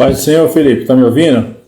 Pai do Senhor, Felipe, tá me ouvindo?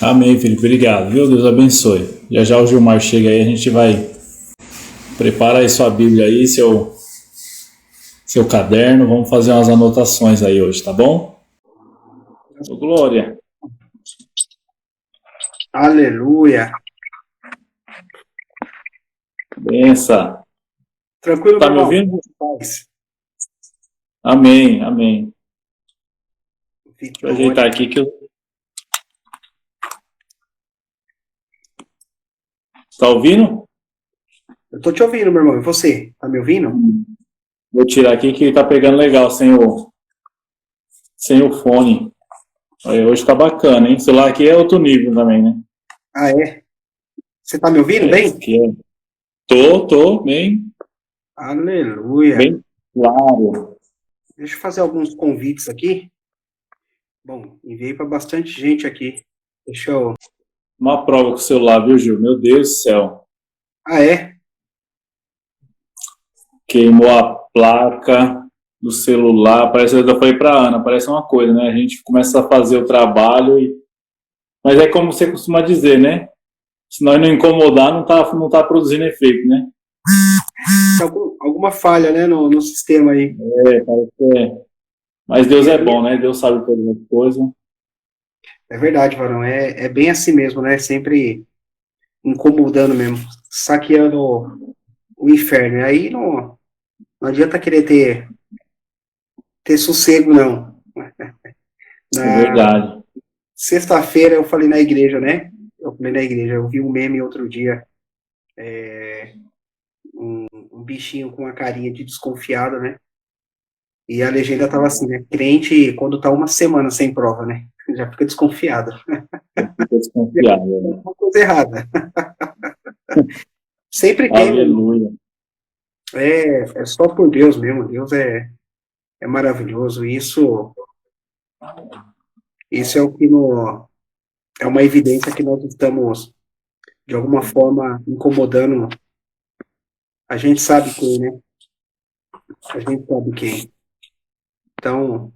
Amém, Felipe. Obrigado, viu? Deus abençoe. Já já o Gilmar chega aí, a gente vai... Prepara aí sua Bíblia aí, seu caderno. Vamos fazer umas anotações aí hoje, tá bom? Ô, Glória. Aleluia. Benção. Tranquilo, Tá meu me irmão? ouvindo? Amém, amém. Deixa eu ajeitar aqui que eu... Tá ouvindo? Eu tô te ouvindo, meu irmão. E você? Tá me ouvindo? Vou tirar aqui que tá pegando legal sem o fone. Aí, hoje tá bacana, hein? O celular aqui é outro nível também, né? Ah, é? Você tá me ouvindo bem? Aqui é... Tô, bem Aleluia. claro. Deixa eu fazer alguns convites aqui. Bom, enviei para bastante gente aqui. Deixa eu... Uma prova com o celular, viu, Gil? Meu Deus do céu. Ah, é? Queimou a placa do celular. Parece, eu falei pra Ana, parece uma coisa, né? A gente começa a fazer o trabalho e... Mas é como você costuma dizer, né? Se nós não incomodar, não tá produzindo efeito, né? Tem alguma falha, né, no sistema aí. Parece que é. Mas Deus é bom, né? Deus sabe todas as coisas. É verdade, varão. É bem assim mesmo, né? Sempre incomodando mesmo. Saqueando o inferno. E aí não adianta querer ter sossego, não. É verdade. Sexta-feira eu falei na igreja, né? Eu vi um meme outro dia, um bichinho com uma carinha de desconfiado, né? E a legenda tava assim, né? Crente, quando tá uma semana sem prova, né? Já fica desconfiado. Fica desconfiado. Né? Uma coisa errada. Sempre tem. Aleluia. É só por Deus mesmo. Deus é maravilhoso. Isso é o que é uma evidência que nós estamos, de alguma forma, incomodando. A gente sabe quem, né? A gente sabe quem. Então,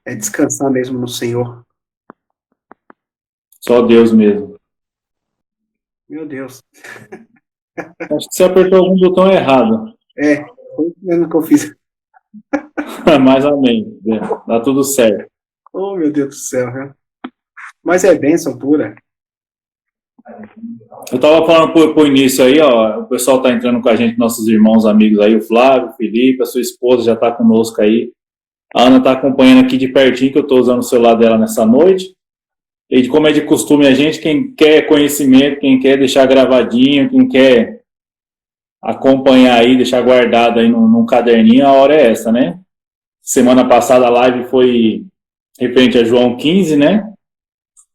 é descansar mesmo no Senhor. Só Deus mesmo. Meu Deus. Acho que você apertou algum botão errado. Foi isso mesmo que eu fiz. Mas amém. Dá tudo certo. Oh, meu Deus do céu, né? Mas é bênção pura. Eu tava falando pro início aí, ó. O pessoal tá entrando com a gente, nossos irmãos, amigos aí, o Flávio, o Felipe, a sua esposa já tá conosco aí. A Ana tá acompanhando aqui de pertinho, que eu tô usando o celular dela nessa noite. E como é de costume a gente, quem quer conhecimento, quem quer deixar gravadinho, quem quer acompanhar aí, deixar guardado aí num caderninho, a hora é essa, né? Semana passada a live foi referente a João 15, né?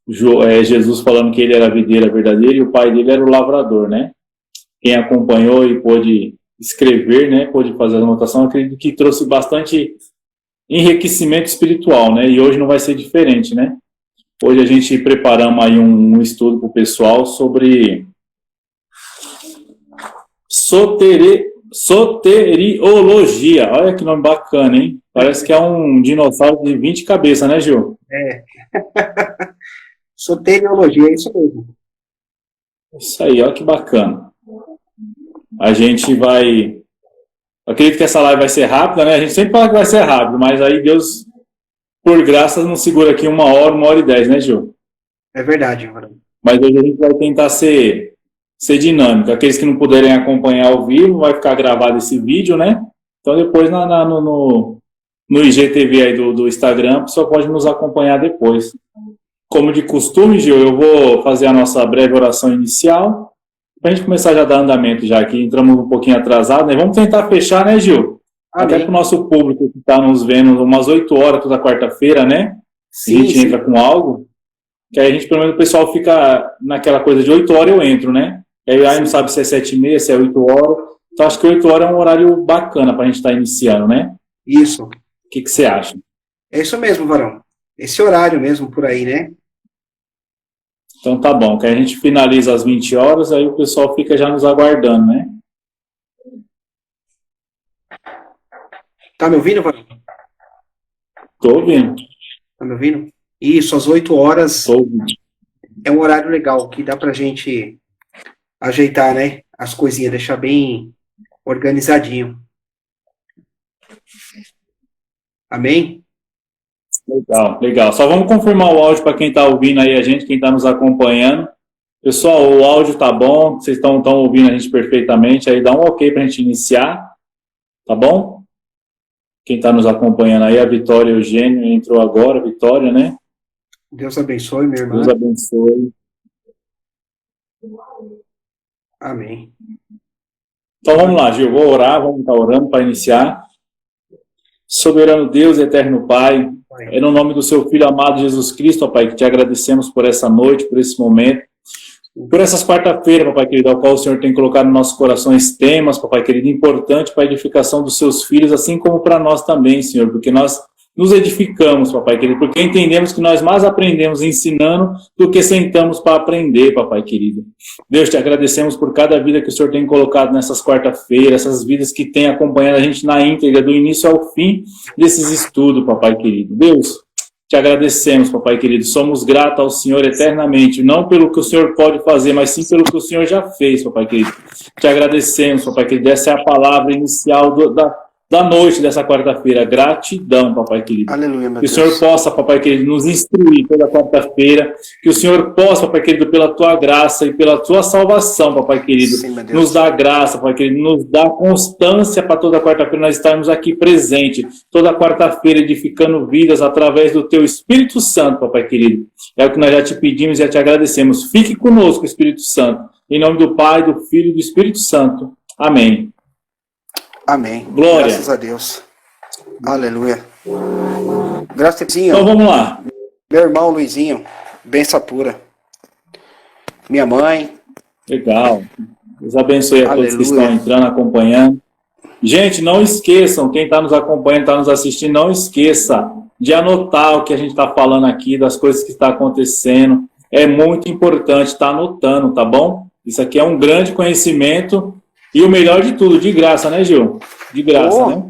Jesus falando que ele era a videira verdadeira e o pai dele era o lavrador, né? Quem acompanhou e pôde escrever, né? Pôde fazer a anotação, acredito que trouxe bastante enriquecimento espiritual, né? E hoje não vai ser diferente, né? Hoje a gente preparamos aí um estudo para o pessoal sobre soteriologia. Olha que nome bacana, hein? Parece que é um dinossauro de 20 cabeças, né, Gil? Soteriologia, é isso mesmo. Isso aí, olha que bacana. A gente vai... Acredito que essa live vai ser rápida, né? A gente sempre fala que vai ser rápido, mas aí Deus, por graça, não segura aqui 1 hora e 10, né, Gil? É verdade, mano. Mas hoje a gente vai tentar ser dinâmico. Aqueles que não puderem acompanhar ao vivo, vai ficar gravado esse vídeo, né? Então depois no IGTV aí do Instagram, a pessoa pode nos acompanhar depois. Como de costume, Gil, eu vou fazer a nossa breve oração inicial Para a gente começar já a dar andamento já aqui, entramos um pouquinho atrasado, né? Vamos tentar fechar, né, Gil? Até Amém. para o nosso público que está nos vendo umas 8 horas toda quarta-feira, né? A Sim, gente entra com algo, que aí a gente, pelo menos, o pessoal fica naquela coisa de 8 horas eu entro, né? E aí não sabe se é 7h30, se é 8 horas. Então acho que 8 horas é um horário bacana para a gente estar iniciando, né? Isso. O que você acha? É isso mesmo, Varão. Esse horário mesmo por aí, né? Então tá bom, que aí a gente finaliza às 20 horas, aí o pessoal fica já nos aguardando, né? Tá me ouvindo, Varão? Tô ouvindo. Tá me ouvindo? Isso, às 8 horas Tô ouvindo. é um horário legal, que dá pra gente ajeitar, né? As coisinhas, deixar bem organizadinho. Amém? Legal, legal. Só vamos confirmar o áudio para quem está ouvindo aí a gente, quem está nos acompanhando. Pessoal, o áudio tá bom, vocês estão ouvindo a gente perfeitamente, aí dá um ok para a gente iniciar, tá bom? Quem está nos acompanhando aí, a Vitória Eugênio entrou agora, Vitória, né? Deus abençoe, minha irmã. Deus abençoe. Amém. Então vamos lá, Gil, vou orar, vamos estar orando para iniciar. Soberano Deus, eterno Pai, é no nome do seu Filho amado Jesus Cristo, ó Pai, que te agradecemos por essa noite, por esse momento, por essas quarta-feiras, Papai querido, ao qual o Senhor tem colocado nos nossos corações temas, Papai querido, importante para a edificação dos seus filhos, assim como para nós também, Senhor, porque nós nos edificamos, Papai querido, porque entendemos que nós mais aprendemos ensinando do que sentamos para aprender, Papai querido. Deus, te agradecemos por cada vida que o Senhor tem colocado nessas quarta-feiras, essas vidas que têm acompanhado a gente na íntegra, do início ao fim desses estudos, Papai querido. Deus, te agradecemos, Papai querido. Somos gratos ao Senhor eternamente, não pelo que o Senhor pode fazer, mas sim pelo que o Senhor já fez, Papai querido. Te agradecemos, Papai querido. Essa é a palavra inicial da noite dessa quarta-feira. Gratidão, Papai querido. Aleluia, meu Que o Deus. Senhor possa, Papai querido, nos instruir toda quarta-feira. Que o Senhor possa, Papai querido, pela tua graça e pela tua salvação, Papai querido, Sim, meu Deus. nos dá graça, Papai querido, nos dá constância para toda quarta-feira nós estarmos aqui presente, toda quarta-feira edificando vidas através do teu Espírito Santo, Papai querido. É o que nós já te pedimos e já te agradecemos. Fique conosco, Espírito Santo. Em nome do Pai, do Filho e do Espírito Santo. Amém. Amém. Glória. Graças a Deus. Aleluia. Graças a Deus. Então vamos lá. Meu irmão Luizinho, benção pura. Minha mãe. Legal. Deus abençoe a todos que Aleluia. estão entrando, acompanhando. Gente, não esqueçam, quem está nos acompanhando, está nos assistindo, não esqueça de anotar o que a gente está falando aqui, das coisas que estão acontecendo. É muito importante estar anotando, tá bom? Isso aqui é um grande conhecimento e o melhor de tudo, de graça, né, Gil? De graça, né?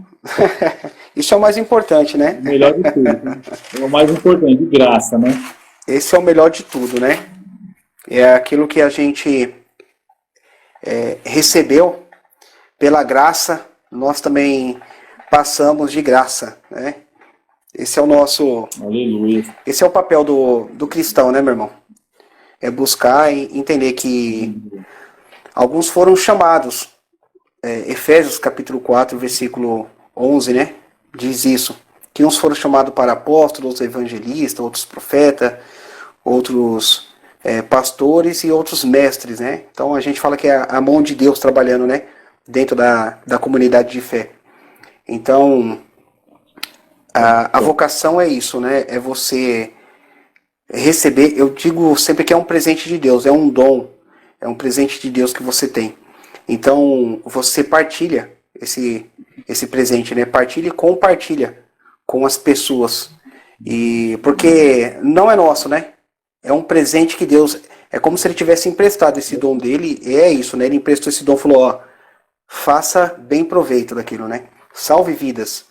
Isso é o mais importante, né? O melhor de tudo. É o mais importante, de graça, né? Esse é o melhor de tudo, né? É aquilo que a gente recebeu pela graça, nós também passamos de graça, né? Esse é o nosso... Aleluia. Esse é o papel do cristão, né, meu irmão? É buscar e entender que alguns foram chamados. Efésios capítulo 4, versículo 11, né? Diz isso. Que uns foram chamados para apóstolos, outros evangelistas, outros profetas, outros pastores e outros mestres, né? Então a gente fala que é a mão de Deus trabalhando, né? Dentro da comunidade de fé. Então, a vocação é isso, né? É você receber, eu digo sempre que é um presente de Deus, é um dom, é um presente de Deus que você tem. Então, você partilha esse presente, né? Partilha e compartilha com as pessoas. E porque não é nosso, né? É um presente que Deus... É como se ele tivesse emprestado esse dom dele. E é isso, né? Ele emprestou esse dom e falou, ó, faça bem proveito daquilo, né? Salve vidas.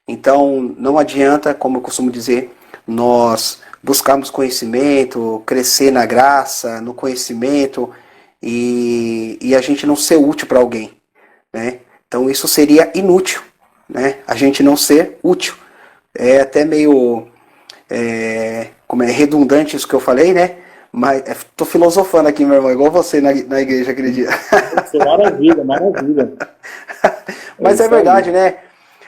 Então, não adianta, como eu costumo dizer, nós buscarmos conhecimento, crescer na graça, no conhecimento, e a gente não ser útil para alguém, né? Então isso seria inútil, né? A gente não ser útil. É até meio como é redundante isso que eu falei, né? Mas tô filosofando aqui, meu irmão, igual você na igreja aquele dia. Maravilha, maravilha. Mas é verdade, né?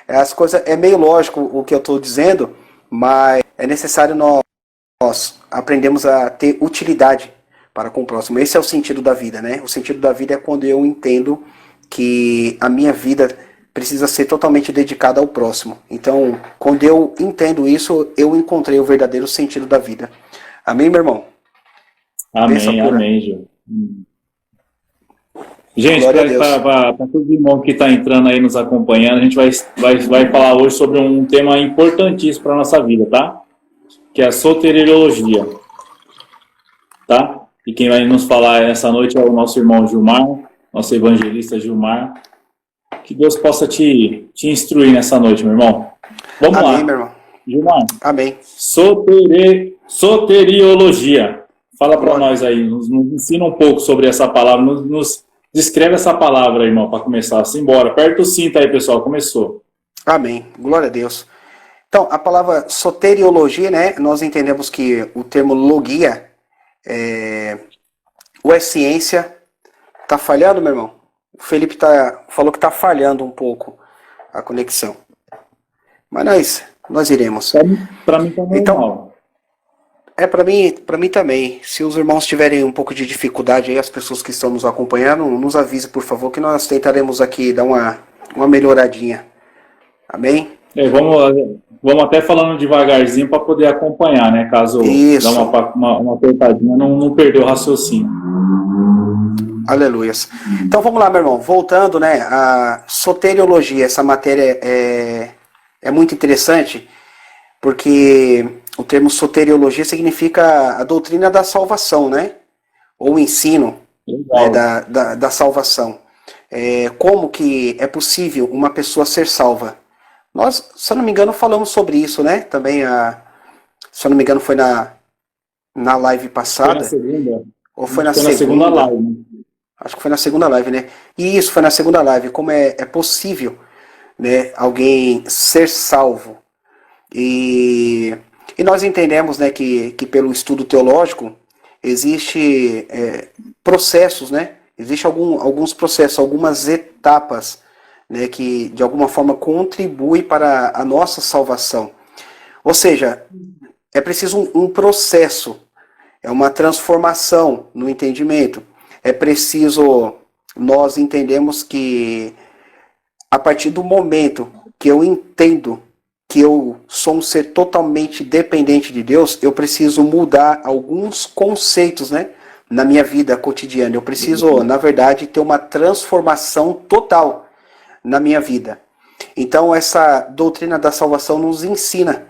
As coisas, é meio lógico o que eu estou dizendo, mas é necessário nós aprendemos a ter utilidade para com o próximo. Esse é o sentido da vida, né? O sentido da vida é quando eu entendo que a minha vida precisa ser totalmente dedicada ao próximo. Então, quando eu entendo isso, eu encontrei o verdadeiro sentido da vida. Amém, meu irmão? Amém, amém, Gil. Gente, para todo mundo que está entrando aí nos acompanhando, a gente vai falar hoje sobre um tema importantíssimo para a nossa vida, tá? Que é a soteriologia, tá? E quem vai nos falar essa noite é o nosso irmão Gilmar, nosso evangelista Gilmar. Que Deus possa te instruir nessa noite, meu irmão. Vamos lá. Amém, meu irmão. Gilmar. Amém. Soteriologia. Fala para nós aí, nos ensina um pouco sobre essa palavra, nos descreve essa palavra, irmão, para começar. Simbora, aperta o cinto aí, pessoal, começou. Amém, glória a Deus. Então, a palavra soteriologia, né, nós entendemos que o termo logia, ou é ciência, tá falhando, meu irmão? O Felipe falou que tá falhando um pouco a conexão. Mas nós iremos. Para mim tá normal. Então, para mim também. Se os irmãos tiverem um pouco de dificuldade aí, as pessoas que estão nos acompanhando, nos avise, por favor, que nós tentaremos aqui dar uma melhoradinha. Amém? Vamos até falando devagarzinho para poder acompanhar, né? Caso Isso. dá uma apertadinha, não perder o raciocínio. Aleluias. Então vamos lá, meu irmão. Voltando, né? A soteriologia, essa matéria é muito interessante, porque o termo soteriologia significa a doutrina da salvação, né? Ou o ensino, né, da salvação. Como que é possível uma pessoa ser salva? Nós, se eu não me engano, falamos sobre isso, né? Também, se eu não me engano, foi na live passada. Foi na segunda. Ou foi na segunda live, né? Acho que foi na segunda live, né? E isso, foi na segunda live. Como é possível, né, alguém ser salvo? E nós entendemos, né, que pelo estudo teológico existe processos, né? Existem alguns processos, algumas etapas, né, que de alguma forma contribuem para a nossa salvação. Ou seja, é preciso um processo, é uma transformação no entendimento. É preciso, nós entendemos que a partir do momento que eu entendo que eu sou um ser totalmente dependente de Deus, eu preciso mudar alguns conceitos, né, na minha vida cotidiana. Eu preciso, na verdade, ter uma transformação total na minha vida. Então, essa doutrina da salvação nos ensina,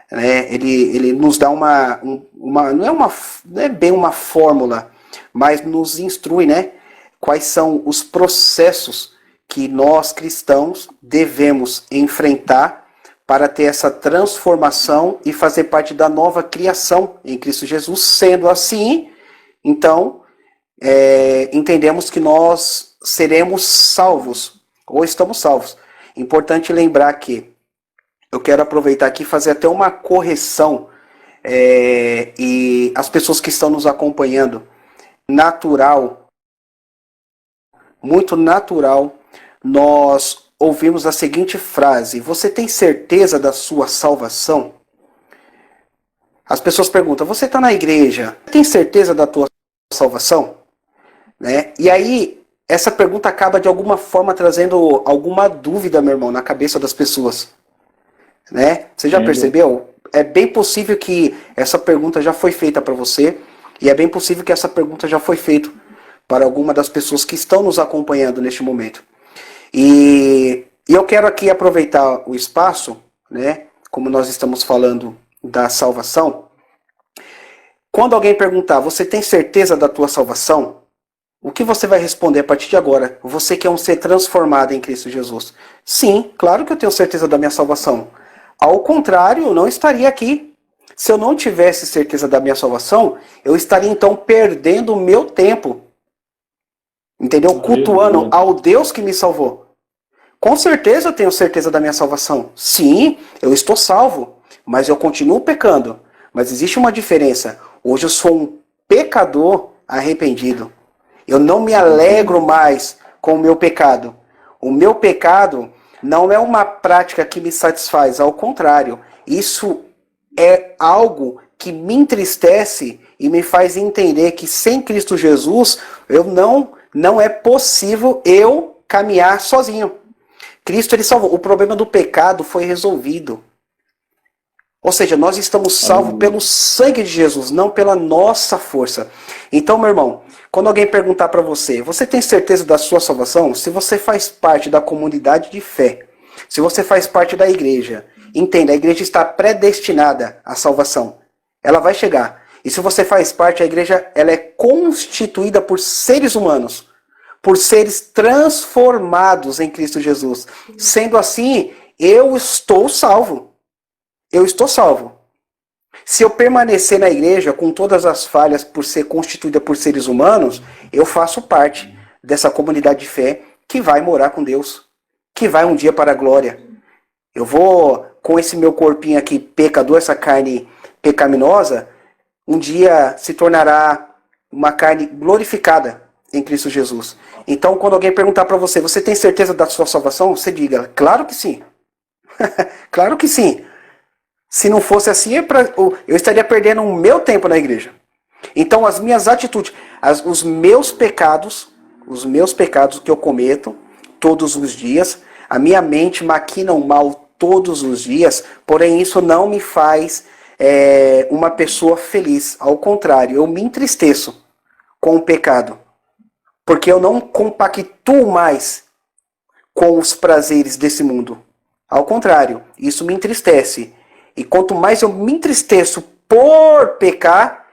né, ele nos dá não é bem uma fórmula, mas nos instrui, né, quais são os processos que nós cristãos devemos enfrentar para ter essa transformação e fazer parte da nova criação em Cristo Jesus. Sendo assim, então, entendemos que nós seremos salvos, ou estamos salvos. Importante lembrar que eu quero aproveitar aqui e fazer até uma correção, e as pessoas que estão nos acompanhando, muito natural, nós ouvimos a seguinte frase: você tem certeza da sua salvação? As pessoas perguntam: você está na igreja, tem certeza da tua salvação? Né? E aí, essa pergunta acaba de alguma forma trazendo alguma dúvida, meu irmão, na cabeça das pessoas. Né? Você já percebeu? É bem possível que essa pergunta já foi feita para você, e é bem possível que essa pergunta já foi feita para alguma das pessoas que estão nos acompanhando neste momento. E eu quero aqui aproveitar o espaço, né, como nós estamos falando da salvação. Quando alguém perguntar: você tem certeza da tua salvação? O que você vai responder a partir de agora? Você que é um ser transformado em Cristo Jesus. Sim, claro que eu tenho certeza da minha salvação. Ao contrário, eu não estaria aqui. Se eu não tivesse certeza da minha salvação, eu estaria então perdendo o meu tempo. Entendeu? Cultuando ao Deus que me salvou. Com certeza eu tenho certeza da minha salvação. Sim, eu estou salvo, mas eu continuo pecando. Mas existe uma diferença. Hoje eu sou um pecador arrependido. Eu não me alegro mais com o meu pecado. O meu pecado não é uma prática que me satisfaz. Ao contrário, isso é algo que me entristece e me faz entender que sem Cristo Jesus não é possível eu caminhar sozinho. Cristo, ele salvou. O problema do pecado foi resolvido. Ou seja, nós estamos salvos pelo sangue de Jesus, não pela nossa força. Então, meu irmão, quando alguém perguntar para você, você tem certeza da sua salvação? Se você faz parte da comunidade de fé, se você faz parte da igreja, entenda, a igreja está predestinada à salvação. Ela vai chegar. E se você faz parte, a igreja ela é constituída por seres humanos, por seres transformados em Cristo Jesus. Sendo assim, eu estou salvo. Eu estou salvo. Se eu permanecer na igreja com todas as falhas por ser constituída por seres humanos, eu faço parte dessa comunidade de fé que vai morar com Deus, que vai um dia para a glória. Eu vou, com esse meu corpinho aqui pecador, essa carne pecaminosa, um dia se tornará uma carne glorificada em Cristo Jesus. Então, quando alguém perguntar para você, você tem certeza da sua salvação? Você diga, claro que sim. Claro que sim. Se não fosse assim, eu estaria perdendo o meu tempo na igreja. Então, as minhas atitudes, os meus pecados que eu cometo todos os dias, a minha mente maquina o mal todos os dias, porém isso não me faz uma pessoa feliz. Ao contrário, eu me entristeço com o pecado, porque eu não compactuo mais com os prazeres desse mundo. Ao contrário, isso me entristece. E quanto mais eu me entristeço por pecar,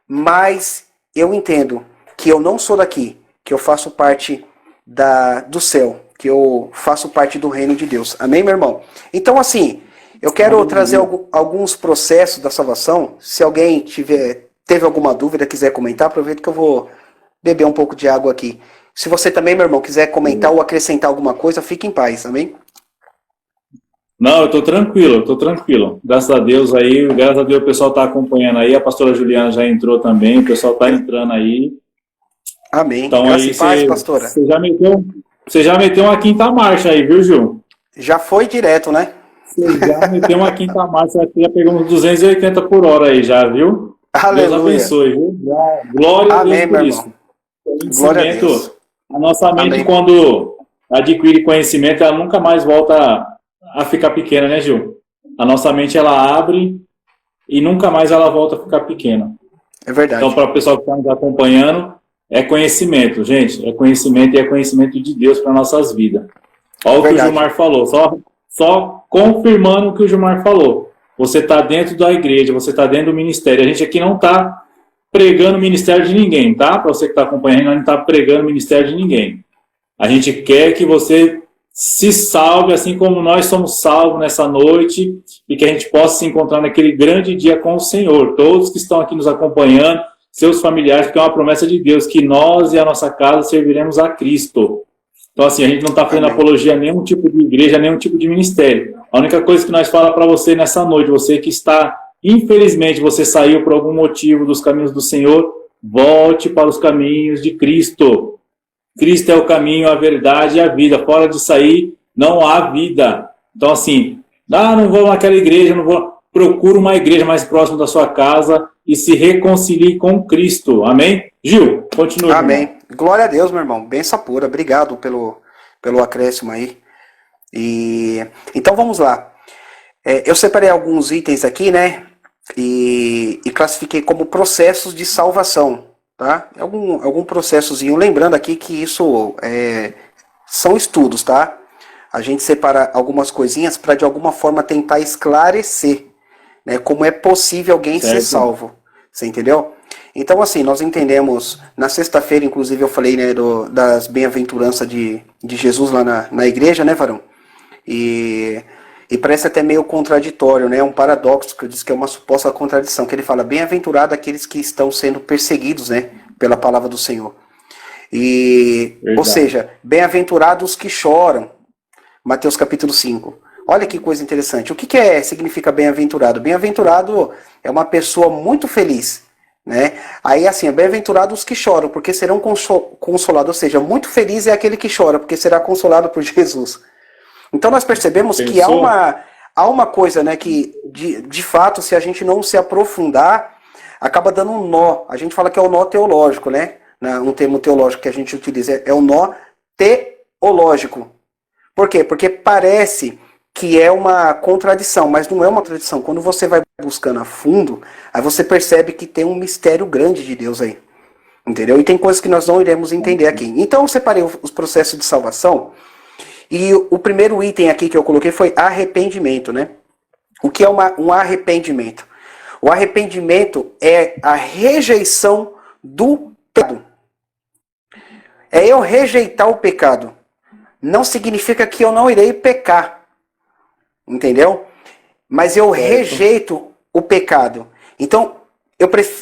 mais eu entendo que eu não sou daqui, que eu faço parte do céu, que eu faço parte do reino de Deus. Amém, meu irmão? Então, assim, eu quero trazer alguns processos da salvação. Se alguém teve alguma dúvida, quiser comentar, aproveito que eu vou beber um pouco de água aqui. Se você também, meu irmão, quiser comentar ou acrescentar alguma coisa, fique em paz, amém? Não, eu tô tranquilo. Graças a Deus o pessoal tá acompanhando aí, a pastora Juliana já entrou também, o pessoal tá entrando aí. Amém. Então Graças aí e paz, pastora. Você já meteu uma quinta marcha aí, viu, Gil? Já foi direto, né? Você já meteu uma quinta marcha, já pegou uns 280 por hora aí já, viu? Aleluia. Deus abençoe, viu? Glória a Deus por isso. Glória a Deus. A nossa mente, Amém. quando adquire conhecimento, ela nunca mais volta a ficar pequena, né, Gil? A nossa mente, ela abre e nunca mais ela volta a ficar pequena. É verdade. Então, para o pessoal que está nos acompanhando, é conhecimento, gente. É conhecimento e é conhecimento de Deus para nossas vidas. Olha o que o Gilmar falou. Só confirmando o que o Gilmar falou. Você está dentro da igreja, você está dentro do ministério. A gente aqui não está pregando o ministério de ninguém, tá? Para você que está acompanhando, a gente não está pregando o ministério de ninguém. A gente quer que você se salve, assim como nós somos salvos nessa noite, e que a gente possa se encontrar naquele grande dia com o Senhor. Todos que estão aqui nos acompanhando, seus familiares, porque é uma promessa de Deus, que nós e a nossa casa serviremos a Cristo. Então, assim, a gente não está fazendo apologia a nenhum tipo de igreja, a nenhum tipo de ministério. A única coisa que nós falamos para você nessa noite, você que está, infelizmente, você saiu por algum motivo dos caminhos do Senhor, volte para os caminhos de Cristo. Cristo é o caminho, a verdade e a vida. Fora de sair, não há vida. Então, assim, não vou naquela igreja, não vou. Procura uma igreja mais próxima da sua casa e se reconcilie com Cristo. Amém? Gil, continua. Amém. Irmão. Glória a Deus, meu irmão. Benção pura. Obrigado pelo acréscimo aí. Então, vamos lá. Eu separei alguns itens aqui, né? E classifiquei como processos de salvação. Tá? Algum processozinho, lembrando aqui que isso são estudos, tá? A gente separa algumas coisinhas para de alguma forma tentar esclarecer, né, como é possível alguém ser salvo, você entendeu? Então, assim, nós entendemos, na sexta-feira, inclusive, eu falei, né, das bem-aventuranças de Jesus lá na igreja, né, varão? E parece até meio contraditório, né? Um paradoxo, que eu disse que é uma suposta contradição, que ele fala, bem-aventurado aqueles que estão sendo perseguidos, né? Pela palavra do Senhor. Ou seja, bem-aventurados os que choram. Mateus capítulo 5. Olha que coisa interessante. O que significa bem-aventurado? Bem-aventurado é uma pessoa muito feliz, né? Aí assim, bem-aventurados os que choram, porque serão consolados. Ou seja, muito feliz é aquele que chora, porque será consolado por Jesus. Então nós percebemos que há uma coisa, né, que de fato, se a gente não se aprofundar, acaba dando um nó. A gente fala que é o nó teológico, né? Um termo teológico que a gente utiliza é o nó teológico. Por quê? Porque parece que é uma contradição, mas não é uma contradição. Quando você vai buscando a fundo, aí você percebe que tem um mistério grande de Deus aí. Entendeu? E tem coisas que nós não iremos entender aqui. Então eu separei os processos de salvação, e o primeiro item aqui que eu coloquei foi arrependimento, né? O que é um arrependimento? O arrependimento é a rejeição do pecado. É eu rejeitar o pecado. Não significa que eu não irei pecar. Entendeu? Mas eu rejeito o pecado. Então,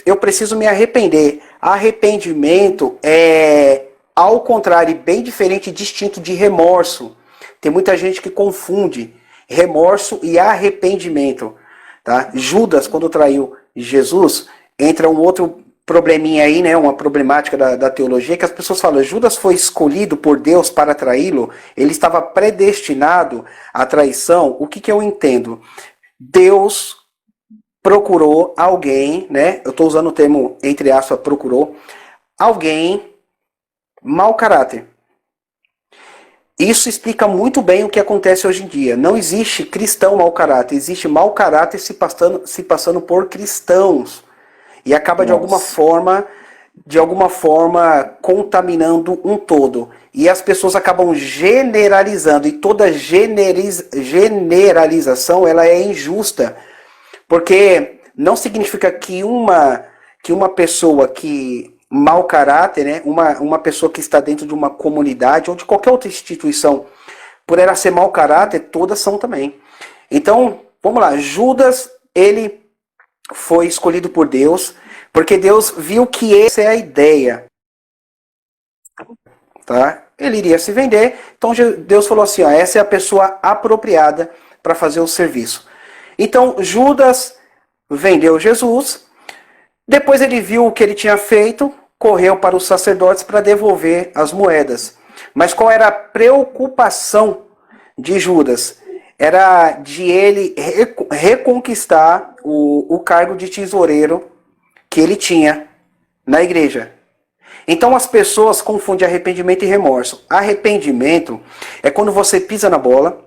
eu preciso me arrepender. Arrependimento é, ao contrário, bem diferente e distinto de remorso. Tem muita gente que confunde remorso e arrependimento. Tá? Judas, quando traiu Jesus, entra um outro probleminha aí, né, uma problemática da teologia, que as pessoas falam, Judas foi escolhido por Deus para traí-lo, ele estava predestinado à traição. O que eu entendo? Deus procurou alguém, né, eu estou usando o termo, entre aspas, procurou, alguém mau caráter. Isso explica muito bem o que acontece hoje em dia. Não existe cristão mau caráter, existe mau caráter se passando por cristãos. E acaba de alguma forma contaminando um todo. E as pessoas acabam generalizando. E toda generalização ela é injusta. Porque não significa que uma pessoa que mau caráter, né, uma pessoa que está dentro de uma comunidade ou de qualquer outra instituição, por ela ser mau caráter, todas são também. Então, vamos lá. Judas, ele foi escolhido por Deus, porque Deus viu que essa é a ideia. Tá? Ele iria se vender, então Deus falou assim, ó, essa é a pessoa apropriada para fazer o serviço. Então Judas vendeu Jesus, depois ele viu o que ele tinha feito, correu para os sacerdotes para devolver as moedas. Mas qual era a preocupação de Judas? Era de ele reconquistar o cargo de tesoureiro que ele tinha na igreja. Então as pessoas confundem arrependimento e remorso. Arrependimento é quando você pisa na bola,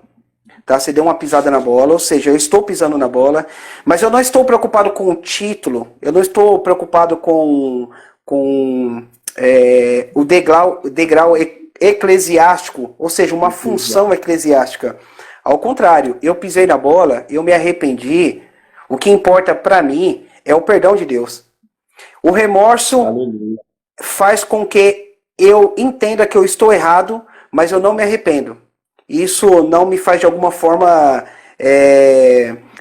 tá? Você deu uma pisada na bola, ou seja, eu estou pisando na bola, mas eu não estou preocupado com o título, eu não estou preocupado com o degrau eclesiástico, ou seja, uma função eclesiástica. Ao contrário, eu pisei na bola, eu me arrependi, o que importa para mim é o perdão de Deus. O remorso faz com que eu entenda que eu estou errado, mas eu não me arrependo. Isso não me faz de alguma forma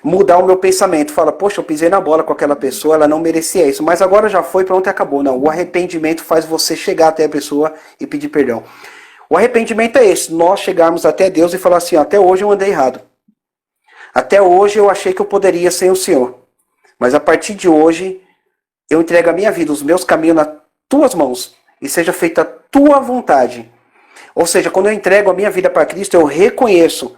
mudar o meu pensamento. Fala, poxa, eu pisei na bola com aquela pessoa, ela não merecia isso, mas agora já foi, pronto e acabou. Não, o arrependimento faz você chegar até a pessoa e pedir perdão. O arrependimento é esse, nós chegarmos até Deus e falar assim, até hoje eu andei errado. Até hoje eu achei que eu poderia sem o Senhor. Mas a partir de hoje, eu entrego a minha vida, os meus caminhos nas tuas mãos. E seja feita a tua vontade. Ou seja, quando eu entrego a minha vida para Cristo, eu reconheço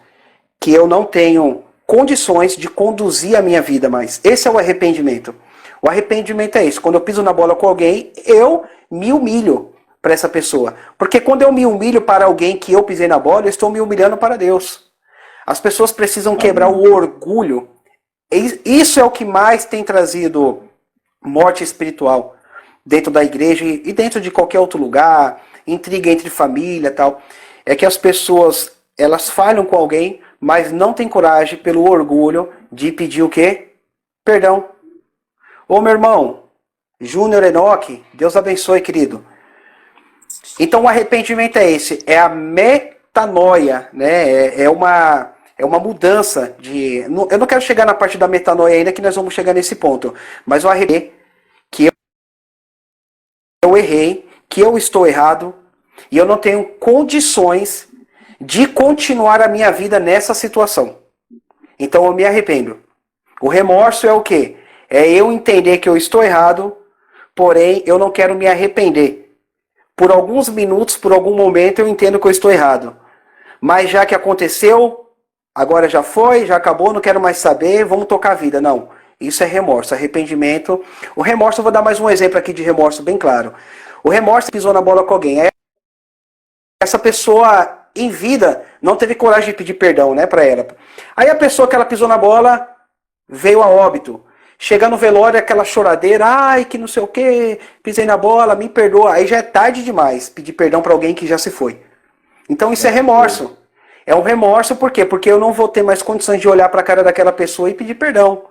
que eu não tenho condições de conduzir a minha vida mais. Esse é o arrependimento. O arrependimento é isso. Quando eu piso na bola com alguém, eu me humilho para essa pessoa. Porque quando eu me humilho para alguém que eu pisei na bola, eu estou me humilhando para Deus. As pessoas precisam quebrar o orgulho. Isso é o que mais tem trazido morte espiritual dentro da igreja e dentro de qualquer outro lugar, intriga entre família e tal. É que as pessoas, elas falham com alguém, mas não têm coragem, pelo orgulho, de pedir o quê? Perdão. Ô meu irmão, Júnior Enoque, Deus abençoe, querido. Então o arrependimento é esse, é a metanoia, né? É uma mudança de... Eu não quero chegar na parte da metanoia ainda, que nós vamos chegar nesse ponto. Mas o arrependimento que eu errei, que eu estou errado, e eu não tenho condições de continuar a minha vida nessa situação. Então eu me arrependo. O remorso é o quê? É eu entender que eu estou errado, porém eu não quero me arrepender. Por alguns minutos, por algum momento, eu entendo que eu estou errado. Mas já que aconteceu, agora já foi, já acabou, não quero mais saber, vamos tocar a vida. Não, isso é remorso, arrependimento. O remorso, eu vou dar mais um exemplo aqui de remorso bem claro. O remorso pisou na bola com alguém. Essa pessoa em vida não teve coragem de pedir perdão, né, para ela. Aí a pessoa que ela pisou na bola veio a óbito. Chega no velório, aquela choradeira, ai, que não sei o que, pisei na bola, me perdoa. Aí já é tarde demais pedir perdão para alguém que já se foi. Então isso é remorso. É um remorso por quê? Porque eu não vou ter mais condições de olhar para a cara daquela pessoa e pedir perdão.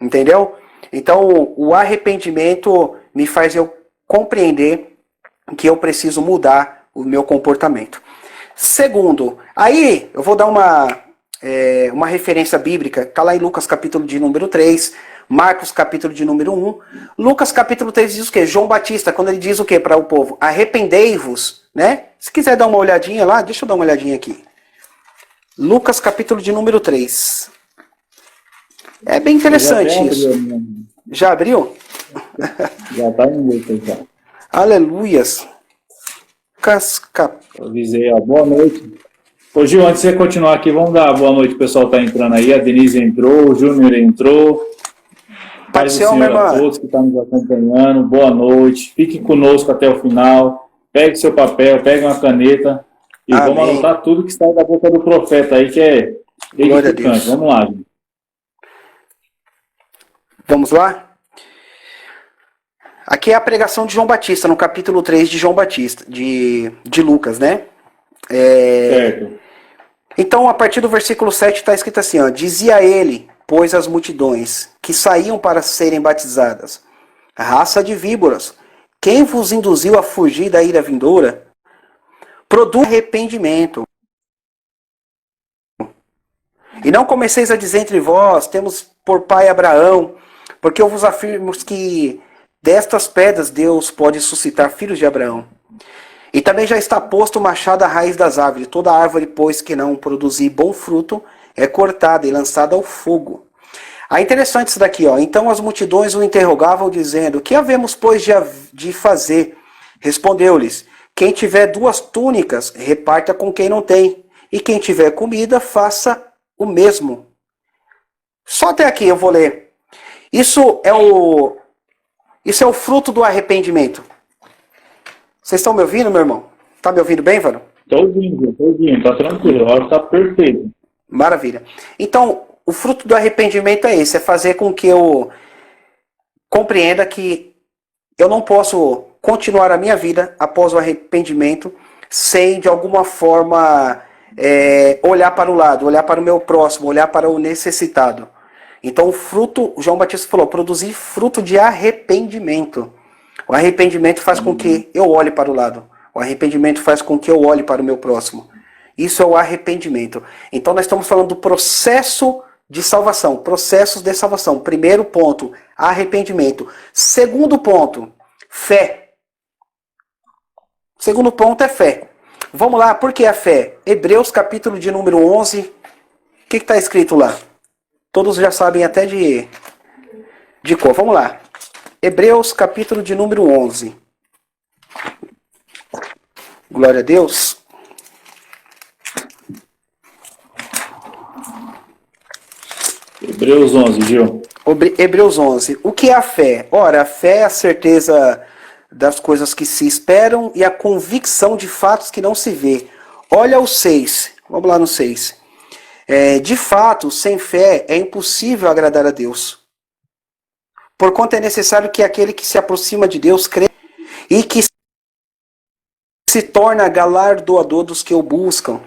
Entendeu? Então o arrependimento me faz eu compreender que eu preciso mudar o meu comportamento. Segundo, aí eu vou dar uma referência bíblica, está lá em Lucas capítulo de número 3, Marcos capítulo de número 1. Lucas capítulo 3 diz o quê? João Batista, quando ele diz o quê para o povo? Arrependei-vos, né? Se quiser dar uma olhadinha lá, deixa eu dar uma olhadinha aqui. Lucas capítulo de número 3. É bem interessante isso. Já abriu? Já está em Lucas já. Aleluias. Eu avisei, ó, boa noite. Ô Gil, antes de você continuar aqui, vamos dar boa noite, o pessoal está entrando aí, a Denise entrou, o Júnior entrou. Paz do Senhor a todos que estão nos acompanhando, boa noite, fique conosco até o final, pegue seu papel, pegue uma caneta e Amém. Vamos anotar tudo que sai da boca do profeta aí, que é edificante. Vamos lá, gente. Vamos lá? Aqui é a pregação de João Batista, no capítulo 3 de João Batista, de Lucas, né? Certo. Então, a partir do versículo 7 está escrito assim, ó, dizia ele, pois as multidões que saíam para serem batizadas, raça de víboras, quem vos induziu a fugir da ira vindoura? Produz arrependimento. E não comeceis a dizer entre vós, temos por pai Abraão, porque eu vos afirmo que destas pedras Deus pode suscitar filhos de Abraão. E também já está posto o machado à raiz das árvores. Toda árvore, pois, que não produzir bom fruto, é cortada e lançada ao fogo. É interessante isso daqui, ó. Então as multidões o interrogavam, dizendo, que havemos, pois, de fazer? Respondeu-lhes, quem tiver 2 túnicas, reparta com quem não tem. E quem tiver comida, faça o mesmo. Só até aqui eu vou ler. Isso é o fruto do arrependimento. Vocês estão me ouvindo, meu irmão? Tá me ouvindo bem, Vano? Estou ouvindo, tá tranquilo, a hora está perfeito. Maravilha. Então, o fruto do arrependimento é esse, é fazer com que eu compreenda que eu não posso continuar a minha vida após o arrependimento sem, de alguma forma, olhar para o lado, olhar para o meu próximo, olhar para o necessitado. Então, o fruto, João Batista falou, produzir fruto de arrependimento. O arrependimento faz com que eu olhe para o lado. O arrependimento faz com que eu olhe para o meu próximo. Isso é o arrependimento. Então nós estamos falando do processo de salvação. Processos de salvação. Primeiro ponto, arrependimento. Segundo ponto, fé. Segundo ponto é fé. Vamos lá, por que a fé? Hebreus capítulo de número 11. O que está escrito lá? Todos já sabem até de cor. Vamos lá. Hebreus, capítulo de número 11. Glória a Deus. Hebreus 11, Gil. Hebreus 11. O que é a fé? Ora, a fé é a certeza das coisas que se esperam e a convicção de fatos que não se vê. Olha o 6. Vamos lá no 6. De fato, sem fé é impossível agradar a Deus. Porquanto é necessário que aquele que se aproxima de Deus crê e que se torna galardoador dos que o buscam.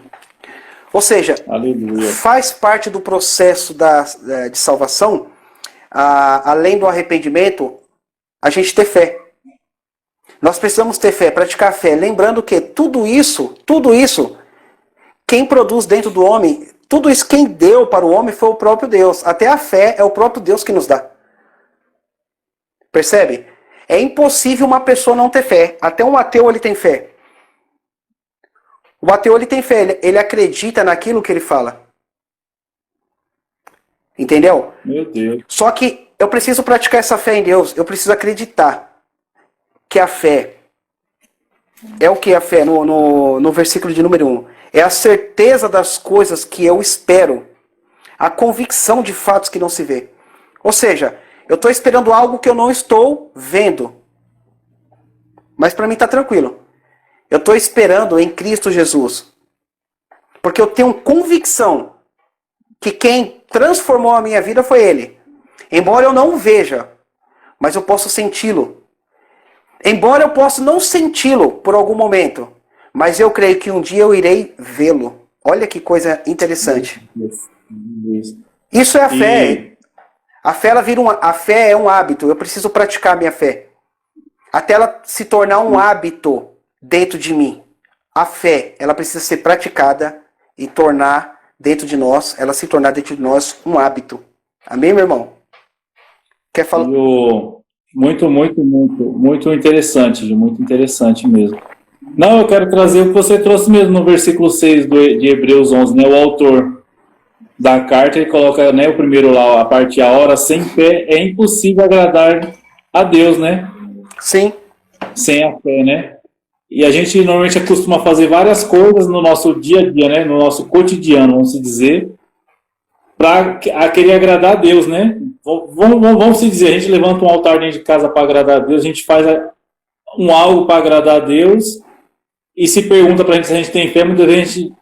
Ou seja, Aleluia. Faz parte do processo de salvação, além do arrependimento, a gente ter fé. Nós precisamos ter fé, praticar a fé. Lembrando que tudo isso, quem produz dentro do homem, tudo isso quem deu para o homem foi o próprio Deus. Até a fé é o próprio Deus que nos dá. Percebe? É impossível uma pessoa não ter fé. Até um ateu ele tem fé. O ateu ele tem fé. Ele acredita naquilo que ele fala. Entendeu? Meu Deus. Só que eu preciso praticar essa fé em Deus. Eu preciso acreditar que a fé é o que a fé no versículo de número 1. É a certeza das coisas que eu espero. A convicção de fatos que não se vê. Ou seja, eu estou esperando algo que eu não estou vendo. Mas para mim está tranquilo. Eu estou esperando em Cristo Jesus. Porque eu tenho convicção que quem transformou a minha vida foi Ele. Embora eu não o veja, mas eu posso senti-lo. Embora eu possa não senti-lo por algum momento, mas eu creio que um dia eu irei vê-lo. Olha que coisa interessante. Isso é a fé. A fé, a fé é um hábito. Eu preciso praticar a minha fé. Até ela se tornar um hábito dentro de mim. A fé, ela precisa ser praticada e tornar dentro de nós, ela se tornar dentro de nós um hábito. Amém, meu irmão? Quer falar? Muito interessante, Gil, muito interessante mesmo. Não, eu quero trazer o que você trouxe mesmo no versículo 6 de Hebreus 11, né? O autor da carta, ele coloca, né, o primeiro lá, a parte a hora, sem fé é impossível agradar a Deus, né? Sim. Sem a fé, né? E a gente normalmente costuma fazer várias coisas no nosso dia a dia, né? No nosso cotidiano, vamos dizer, para querer agradar a Deus, né? Vamos se dizer, a gente levanta um altar dentro de casa para agradar a Deus, a gente faz algo para agradar a Deus e se pergunta para a gente se a gente tem fé, muitas vezes a gente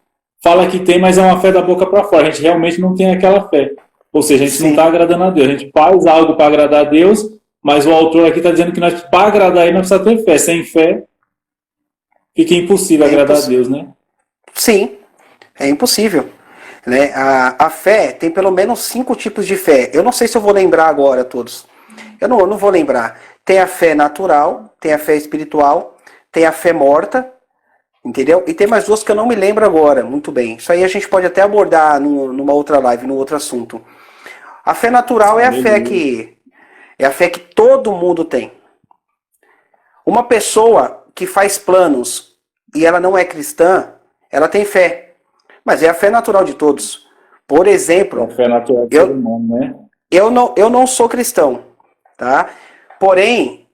fala que tem, mas é uma fé da boca para fora, a gente realmente não tem aquela fé. Ou seja, a gente não está agradando a Deus, a gente faz algo para agradar a Deus, mas o autor aqui está dizendo que nós, para agradar Ele, nós precisamos ter fé. Sem fé, fica impossível agradar a Deus, né? Sim, é impossível. Né? A fé tem pelo menos 5 tipos de fé. Eu não sei se eu vou lembrar agora todos. Eu não vou lembrar. Tem a fé natural, tem a fé espiritual, tem a fé morta, entendeu? E tem mais 2 que eu não me lembro agora, muito bem. Isso aí a gente pode até abordar numa outra live, num outro assunto. A fé natural é a fé que todo mundo tem. Uma pessoa que faz planos e ela não é cristã, ela tem fé. Mas é a fé natural de todos. Por exemplo, a fé natural do ser humano, né? Eu não sou cristão, tá? Porém,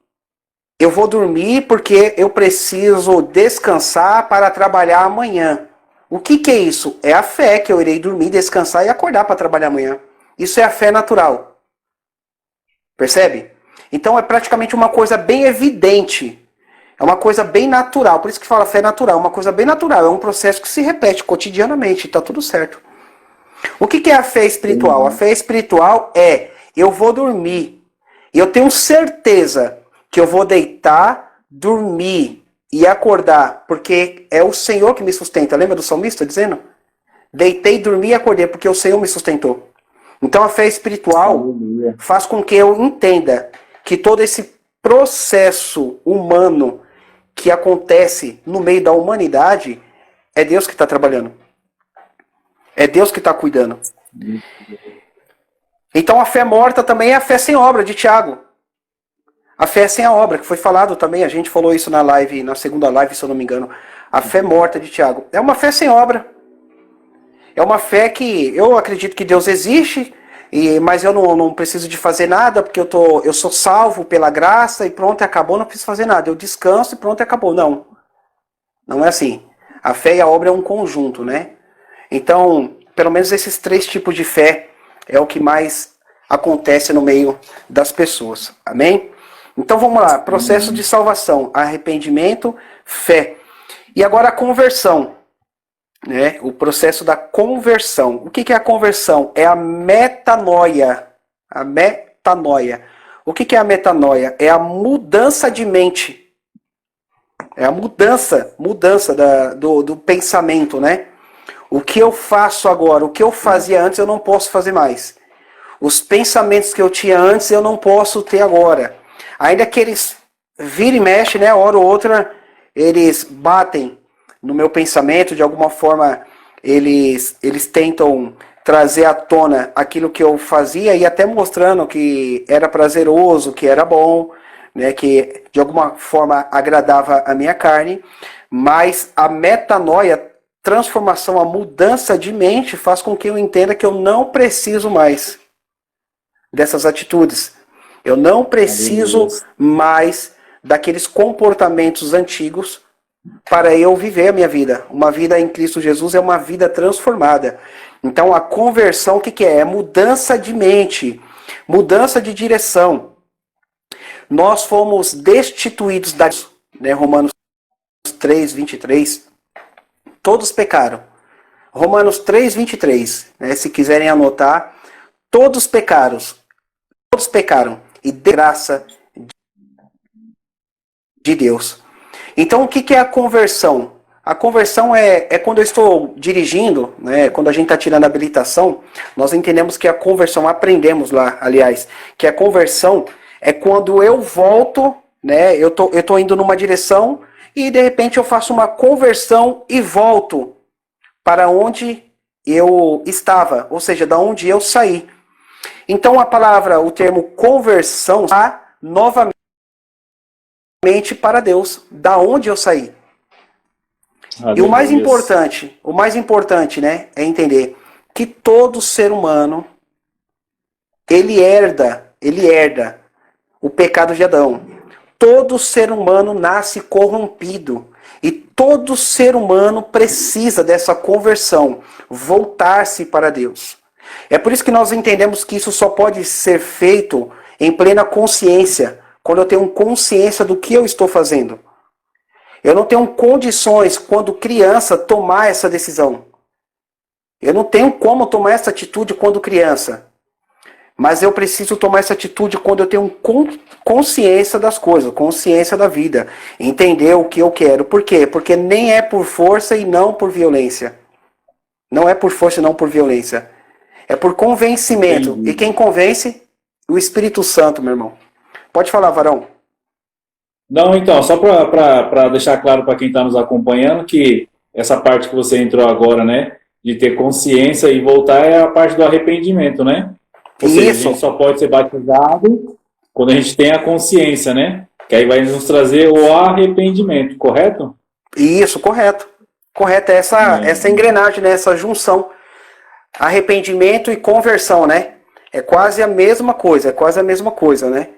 eu vou dormir porque eu preciso descansar para trabalhar amanhã. O que é isso? É a fé que eu irei dormir, descansar e acordar para trabalhar amanhã. Isso é a fé natural. Percebe? Então é praticamente uma coisa bem evidente. É uma coisa bem natural. Por isso que fala fé natural. É uma coisa bem natural. É um processo que se repete cotidianamente. Está tudo certo. O que é a fé espiritual? A fé espiritual é: eu vou dormir. E eu tenho certeza que eu vou deitar, dormir e acordar. Porque é o Senhor que me sustenta. Lembra do salmista dizendo? Deitei, dormi e acordei porque o Senhor me sustentou. Então a fé espiritual faz com que eu entenda que todo esse processo humano que acontece no meio da humanidade é Deus que está trabalhando. É Deus que está cuidando. Então a fé morta também é a fé sem obra, de Tiago. A fé sem a obra, que foi falado também, a gente falou isso na live, na segunda live, se eu não me engano. A fé morta de Tiago. É uma fé sem obra. É uma fé que eu acredito que Deus existe, mas eu não preciso de fazer nada, porque eu sou salvo pela graça e pronto, acabou, não preciso fazer nada. Eu descanso e pronto, acabou. Não. Não é assim. A fé e a obra é um conjunto, né? Então, pelo menos esses 3 tipos de fé é o que mais acontece no meio das pessoas. Amém? Então vamos lá. Processo de salvação, arrependimento, fé. E agora a conversão. Né? O processo da conversão. O que é a conversão? É a metanoia. A metanoia. O que é a metanoia? É a mudança de mente. É a mudança do pensamento, né? O que eu faço agora, o que eu fazia antes, eu não posso fazer mais. Os pensamentos que eu tinha antes, eu não posso ter agora. Ainda que eles viram e mexem, né? Hora ou outra, eles batem no meu pensamento, de alguma forma eles tentam trazer à tona aquilo que eu fazia e até mostrando que era prazeroso, que era bom, né, que de alguma forma agradava a minha carne, mas a metanoia, transformação, a mudança de mente faz com que eu entenda que eu não preciso mais dessas atitudes. Eu não preciso mais daqueles comportamentos antigos, para eu viver a minha vida. Uma vida em Cristo Jesus é uma vida transformada. Então a conversão, o que é? É mudança de mente, mudança de direção. Nós fomos destituídos da... Né, Romanos 3, 23. Todos pecaram. Romanos 3, 23. Né, se quiserem anotar, todos pecaram. Todos pecaram. E de graça de Deus. Então, o que é a conversão? A conversão é quando eu estou dirigindo, né, quando a gente está tirando a habilitação, nós entendemos que a conversão, aprendemos lá, aliás, que a conversão é quando eu volto, né, eu tô indo numa direção e de repente eu faço uma conversão e volto para onde eu estava, ou seja, da onde eu saí. Então a palavra, o termo conversão, está novamente para Deus, da onde eu saí. E o mais importante, né, é entender que todo ser humano ele herda o pecado de Adão. Todo ser humano nasce corrompido e todo ser humano precisa dessa conversão, voltar-se para Deus. É por isso que nós entendemos que isso só pode ser feito em plena consciência, quando eu tenho consciência do que eu estou fazendo. Eu não tenho condições, quando criança, tomar essa decisão. Eu não tenho como tomar essa atitude quando criança. Mas eu preciso tomar essa atitude quando eu tenho consciência das coisas, consciência da vida. Entender o que eu quero. Por quê? Porque nem é por força e não por violência. Não é por força e não por violência. É por convencimento. Entendi. E quem convence? O Espírito Santo, meu irmão. Pode falar, Varão. Não, então, só para deixar claro para quem está nos acompanhando que essa parte que você entrou agora, né, de ter consciência e voltar é a parte do arrependimento, né? Ou seja, a gente só pode ser batizado quando a gente tem a consciência, né? Que aí vai nos trazer o arrependimento, correto? Isso, correto. Correto, é essa engrenagem, né, essa junção. Arrependimento e conversão, né? É quase a mesma coisa, né?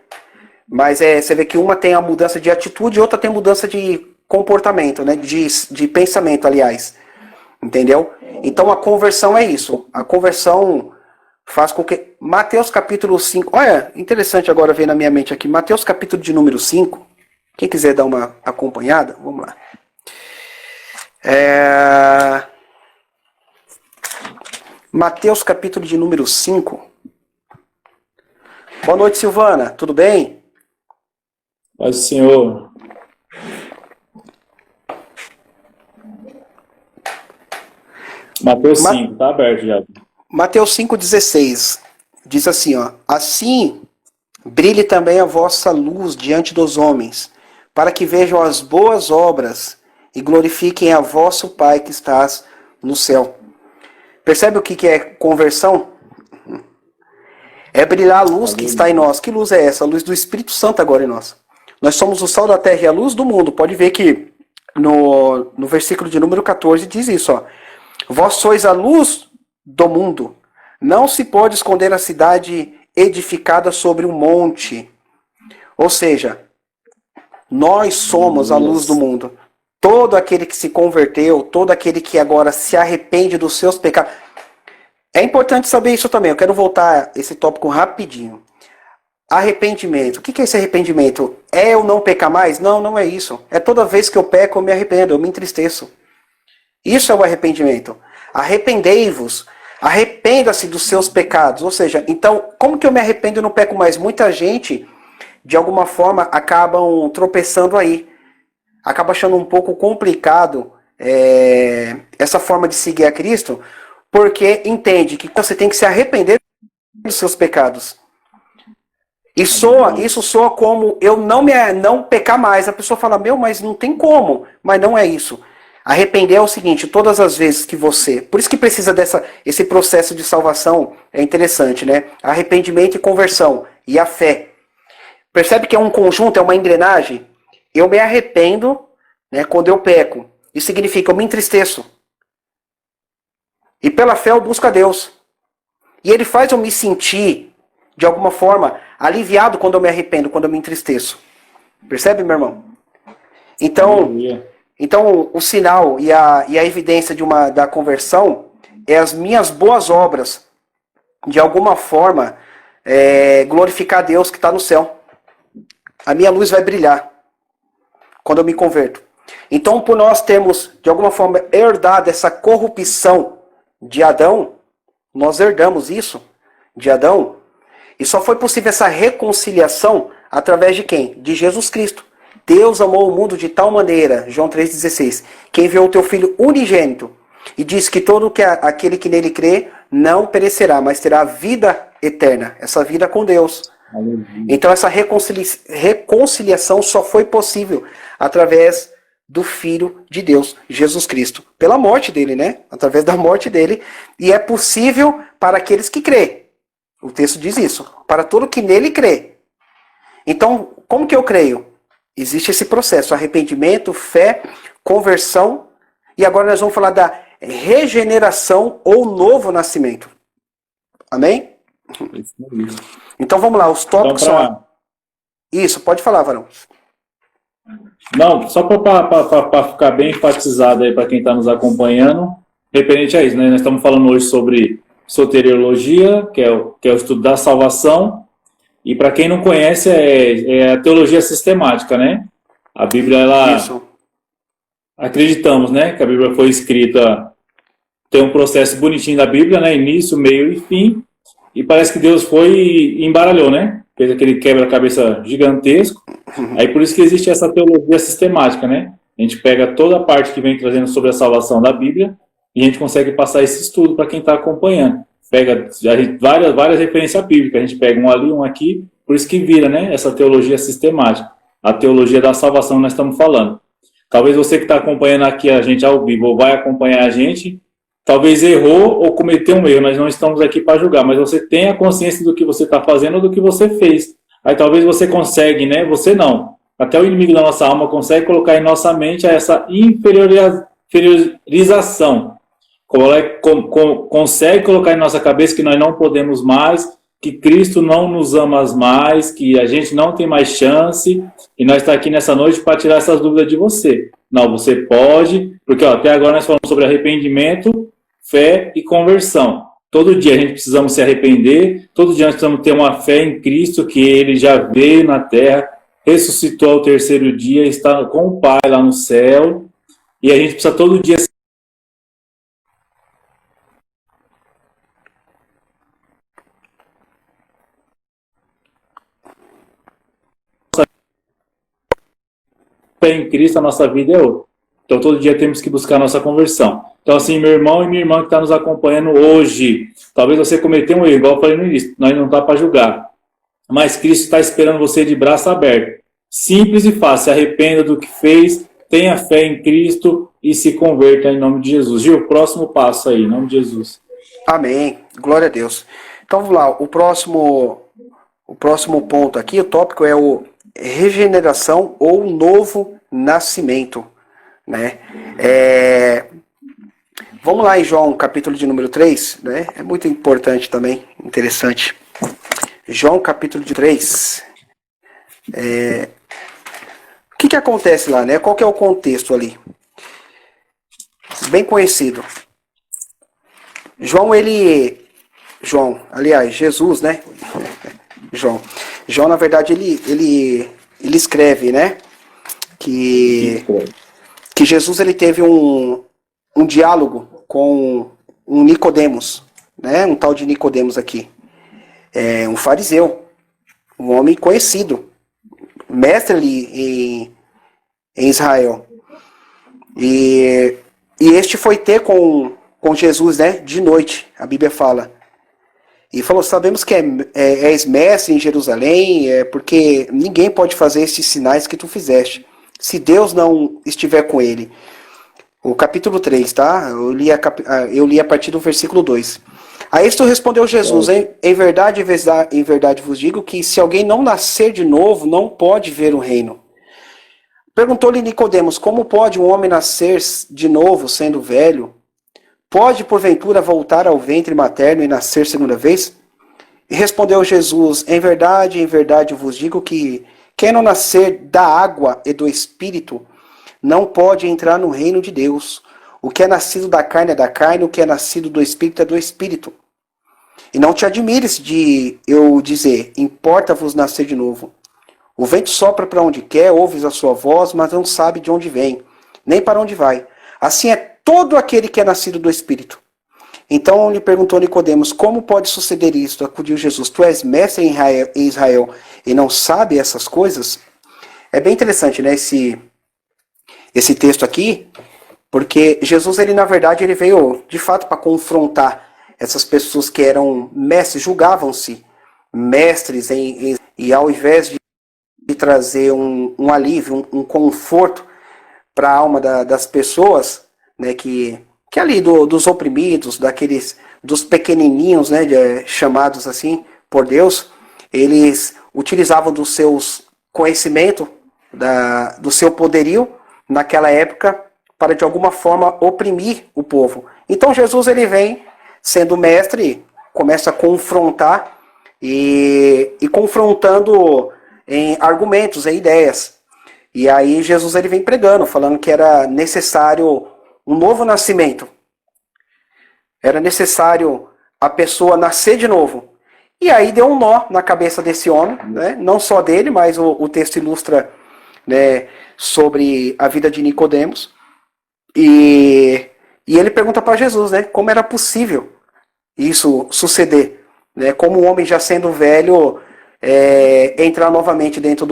Mas você vê que uma tem a mudança de atitude e outra tem mudança de comportamento, né? De pensamento, aliás. Entendeu? Então a conversão é isso. A conversão faz com que... Mateus capítulo 5... Olha, interessante agora ver na minha mente aqui. Mateus capítulo de número 5. Quem quiser dar uma acompanhada, vamos lá. Mateus capítulo de número 5. Boa noite, Silvana. Tudo bem? Paz do Senhor. Mateus 5, tá aberto já. Mateus 5,16 diz assim, ó: assim brilhe também a vossa luz diante dos homens, para que vejam as boas obras e glorifiquem a vosso Pai que estás no céu. Percebe o que é conversão? É brilhar a luz que está em nós. Que luz é essa? A luz do Espírito Santo agora em nós. Nós somos o sal da terra e a luz do mundo. Pode ver que no versículo de número 14 diz isso, ó: vós sois a luz do mundo. Não se pode esconder a cidade edificada sobre um monte. Ou seja, nós somos a luz do mundo. Todo aquele que se converteu, todo aquele que agora se arrepende dos seus pecados. É importante saber isso também. Eu quero voltar a esse tópico rapidinho. Arrependimento. O que é esse arrependimento? É eu não pecar mais? Não, não é isso. É toda vez que eu peco, eu me arrependo, eu me entristeço. Isso é o arrependimento. Arrependei-vos. Arrependa-se dos seus pecados. Ou seja, então, como que eu me arrependo e não peco mais? Muita gente, de alguma forma, acabam tropeçando aí. Acaba achando um pouco complicado essa forma de seguir a Cristo, porque entende que você tem que se arrepender dos seus pecados. Isso soa como eu não pecar mais. A pessoa fala, mas não tem como. Mas não é isso. Arrepender é o seguinte, todas as vezes que você... Por isso que precisa esse processo de salvação, é interessante, né? Arrependimento e conversão. E a fé. Percebe que é um conjunto, é uma engrenagem? Eu me arrependo, né, quando eu peco. Isso significa, eu me entristeço. E pela fé eu busco a Deus. E Ele faz eu me sentir, de alguma forma, aliviado quando eu me arrependo, quando eu me entristeço. Percebe, meu irmão? Então, Então, o sinal e a evidência da conversão é as minhas boas obras, de alguma forma, glorificar a Deus que está no céu. A minha luz vai brilhar quando eu me converto. Então, por nós termos, de alguma forma, herdado essa corrupção de Adão, nós herdamos isso de Adão, e só foi possível essa reconciliação através de quem? De Jesus Cristo. Deus amou o mundo de tal maneira, João 3,16, que enviou o teu Filho unigênito, e disse que todo aquele que nele crê não perecerá, mas terá vida eterna, essa vida com Deus. Então essa reconciliação só foi possível através do Filho de Deus, Jesus Cristo, pela morte dele, né? Através da morte dele, e é possível para aqueles que crê. O texto diz isso, para todo que nele crê. Então, como que eu creio? Existe esse processo, arrependimento, fé, conversão, e agora nós vamos falar da regeneração ou novo nascimento. Amém? Então vamos lá, os tópicos são... Isso, pode falar, Varão. Não, só para ficar bem enfatizado aí para quem está nos acompanhando, referente a isso, né? Nós estamos falando hoje sobre soteriologia, que é o estudo da salvação, e para quem não conhece, é a teologia sistemática, né? A Bíblia, Isso. Acreditamos, né, que a Bíblia foi escrita, tem um processo bonitinho da Bíblia, né? Início, meio e fim, e parece que Deus foi e embaralhou, né? Fez aquele quebra-cabeça gigantesco. Aí por isso que existe essa teologia sistemática, né? A gente pega toda a parte que vem trazendo sobre a salvação da Bíblia e a gente consegue passar esse estudo para quem está acompanhando. Pega várias referências bíblicas, a gente pega um ali, um aqui, por isso que vira, né? Essa teologia sistemática. A teologia da salvação nós estamos falando. Talvez você que está acompanhando aqui a gente ao vivo ou vai acompanhar a gente, talvez errou ou cometeu um erro. Nós não estamos aqui para julgar, mas você tem a consciência do que você está fazendo ou do que você fez. Aí talvez você consegue, né? Você não. Até o inimigo da nossa alma consegue colocar em nossa mente essa inferiorização. Consegue colocar em nossa cabeça que nós não podemos mais, que Cristo não nos ama mais, que a gente não tem mais chance, e nós estamos aqui nessa noite para tirar essas dúvidas de você. Não, você pode, porque até agora nós falamos sobre arrependimento, fé e conversão. Todo dia a gente precisamos se arrepender, todo dia nós precisamos ter uma fé em Cristo, que Ele já veio na terra, ressuscitou ao terceiro dia, está com o Pai lá no céu, e a gente precisa todo dia fé em Cristo, a nossa vida é outra. Então, todo dia temos que buscar a nossa conversão. Então, assim, meu irmão e minha irmã que está nos acompanhando hoje, talvez você cometeu um erro, igual eu falei no início, nós não está para julgar. Mas Cristo está esperando você de braço aberto. Simples e fácil, se arrependa do que fez, tenha fé em Cristo e se converta em nome de Jesus. Gil, próximo passo aí, em nome de Jesus. Amém, glória a Deus. Então, vamos lá, o próximo ponto aqui, o tópico é o regeneração ou novo nascimento, né? Vamos lá em João, capítulo de número 3, né? É muito importante também, interessante. João, capítulo de 3. O que acontece lá, né? Qual que é o contexto ali? Bem conhecido. Jesus, né? João, na verdade, ele escreve, né? Que Jesus ele teve um diálogo com um Nicodemos, né? Um tal de Nicodemos aqui. Um fariseu, um homem conhecido, mestre ali em Israel. E este foi ter com Jesus, né? De noite, a Bíblia fala. E falou, sabemos que és mestre em Jerusalém, porque ninguém pode fazer esses sinais que tu fizeste, se Deus não estiver com ele. O capítulo 3, tá? Eu li a partir do versículo 2. A isto respondeu Jesus, em verdade vos digo que se alguém não nascer de novo, não pode ver o reino. Perguntou-lhe Nicodemos, como pode um homem nascer de novo, sendo velho? Pode, porventura, voltar ao ventre materno e nascer segunda vez? E respondeu Jesus, em verdade vos digo que quem não nascer da água e do Espírito não pode entrar no reino de Deus. O que é nascido da carne é da carne, o que é nascido do Espírito é do Espírito. E não te admires de eu dizer, importa-vos nascer de novo. O vento sopra para onde quer, ouves a sua voz, mas não sabe de onde vem, nem para onde vai. Assim é todo aquele que é nascido do Espírito. Então lhe perguntou Nicodemos, como pode suceder isto? Acudiu Jesus, tu és mestre em Israel e não sabe essas coisas? É bem interessante, né, esse texto aqui, porque Jesus, ele na verdade, ele veio de fato para confrontar essas pessoas que eram mestres, julgavam-se mestres, e ao invés de trazer um alívio, um conforto para a alma das pessoas, né, que ali dos oprimidos, dos pequenininhos, né, chamados assim por Deus, eles utilizavam dos seus conhecimentos, do seu poderio naquela época para de alguma forma oprimir o povo. Então Jesus, ele vem sendo mestre, começa a confrontar e confrontando em argumentos, em ideias. E aí Jesus, ele vem pregando, falando que era necessário um novo nascimento. Era necessário a pessoa nascer de novo. E aí deu um nó na cabeça desse homem, né? Não só dele, mas o texto ilustra, né, sobre a vida de Nicodemos. E ele pergunta para Jesus, né, como era possível isso suceder, né? Como um homem já sendo velho entrar novamente dentro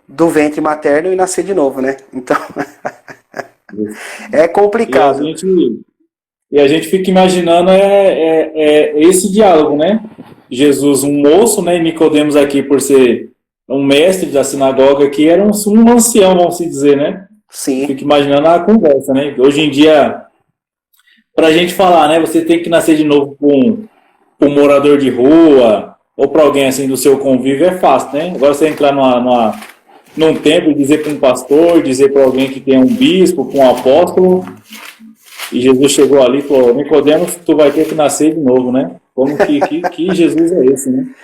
do ventre materno e nascer de novo, né? Então é complicado. E a gente fica imaginando esse diálogo, né? Jesus, um moço, né? E Nicodemos aqui, por ser um mestre da sinagoga aqui, era um ancião, vamos dizer, né? Sim. Fico imaginando a conversa, né? Hoje em dia, pra gente falar, né? Você tem que nascer de novo com um morador de rua ou para alguém assim do seu convívio é fácil, né? Agora você entrar num templo e dizer para um pastor, dizer para alguém que tem um bispo, para um apóstolo, e Jesus chegou ali e falou, Nicodemos, tu vai ter que nascer de novo, né? Como que Jesus é esse, né?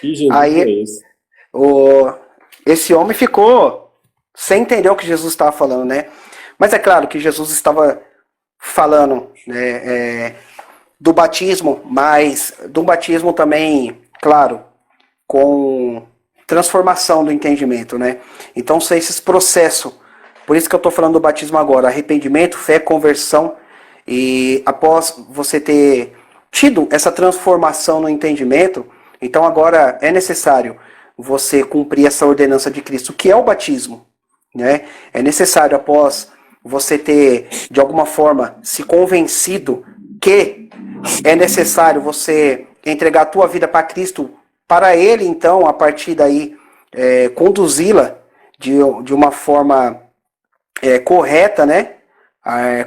Que Jesus aí, é esse? Esse homem ficou sem entender o que Jesus estava falando, né? Mas é claro que Jesus estava falando, né, do batismo, mas do batismo também, claro, com transformação do entendimento, né? Então são esses processos. Por isso que eu estou falando do batismo agora. Arrependimento, fé, conversão. E após você ter tido essa transformação no entendimento, então agora é necessário você cumprir essa ordenança de Cristo, que é o batismo, né? É necessário, após você ter, de alguma forma, se convencido que é necessário você entregar a tua vida para Cristo, para Ele, então, a partir daí, conduzi-la de uma forma correta, né?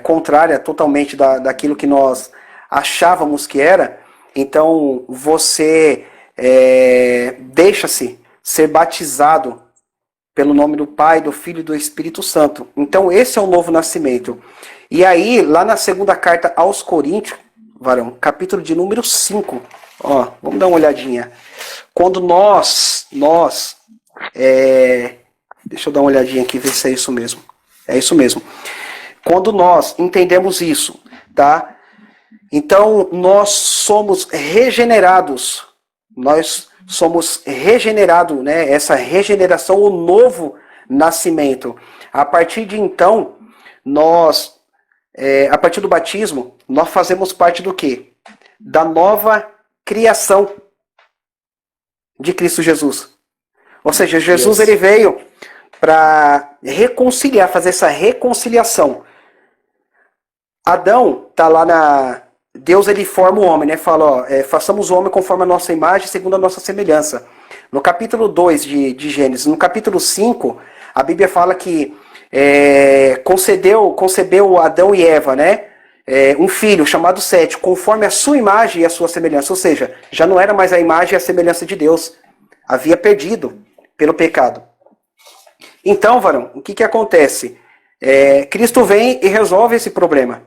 Contrária totalmente daquilo que nós achávamos que era. Então, você deixa-se ser batizado pelo nome do Pai, do Filho e do Espírito Santo. Então, esse é o novo nascimento. E aí, lá na segunda carta aos Coríntios, varão, capítulo de número 5, ó, vamos dar uma olhadinha. Quando deixa eu dar uma olhadinha aqui, ver se é isso mesmo. É isso mesmo. Quando nós entendemos isso, tá? Então, nós somos regenerados. Nós somos regenerados, né? Essa regeneração, o novo nascimento. A partir de então, a partir do batismo, nós fazemos parte do quê? Da nova criação de Cristo Jesus. Ou seja, Jesus, ele veio para reconciliar, fazer essa reconciliação. Adão tá lá Deus, ele forma o homem, né? Fala, ó, façamos o homem conforme a nossa imagem, segundo a nossa semelhança. No capítulo 2 de Gênesis, no capítulo 5, a Bíblia fala que concebeu Adão e Eva, né? Um filho chamado Sete, conforme a sua imagem e a sua semelhança. Ou seja, já não era mais a imagem e a semelhança de Deus. Havia perdido pelo pecado. Então, varão, o que acontece? Cristo vem e resolve esse problema.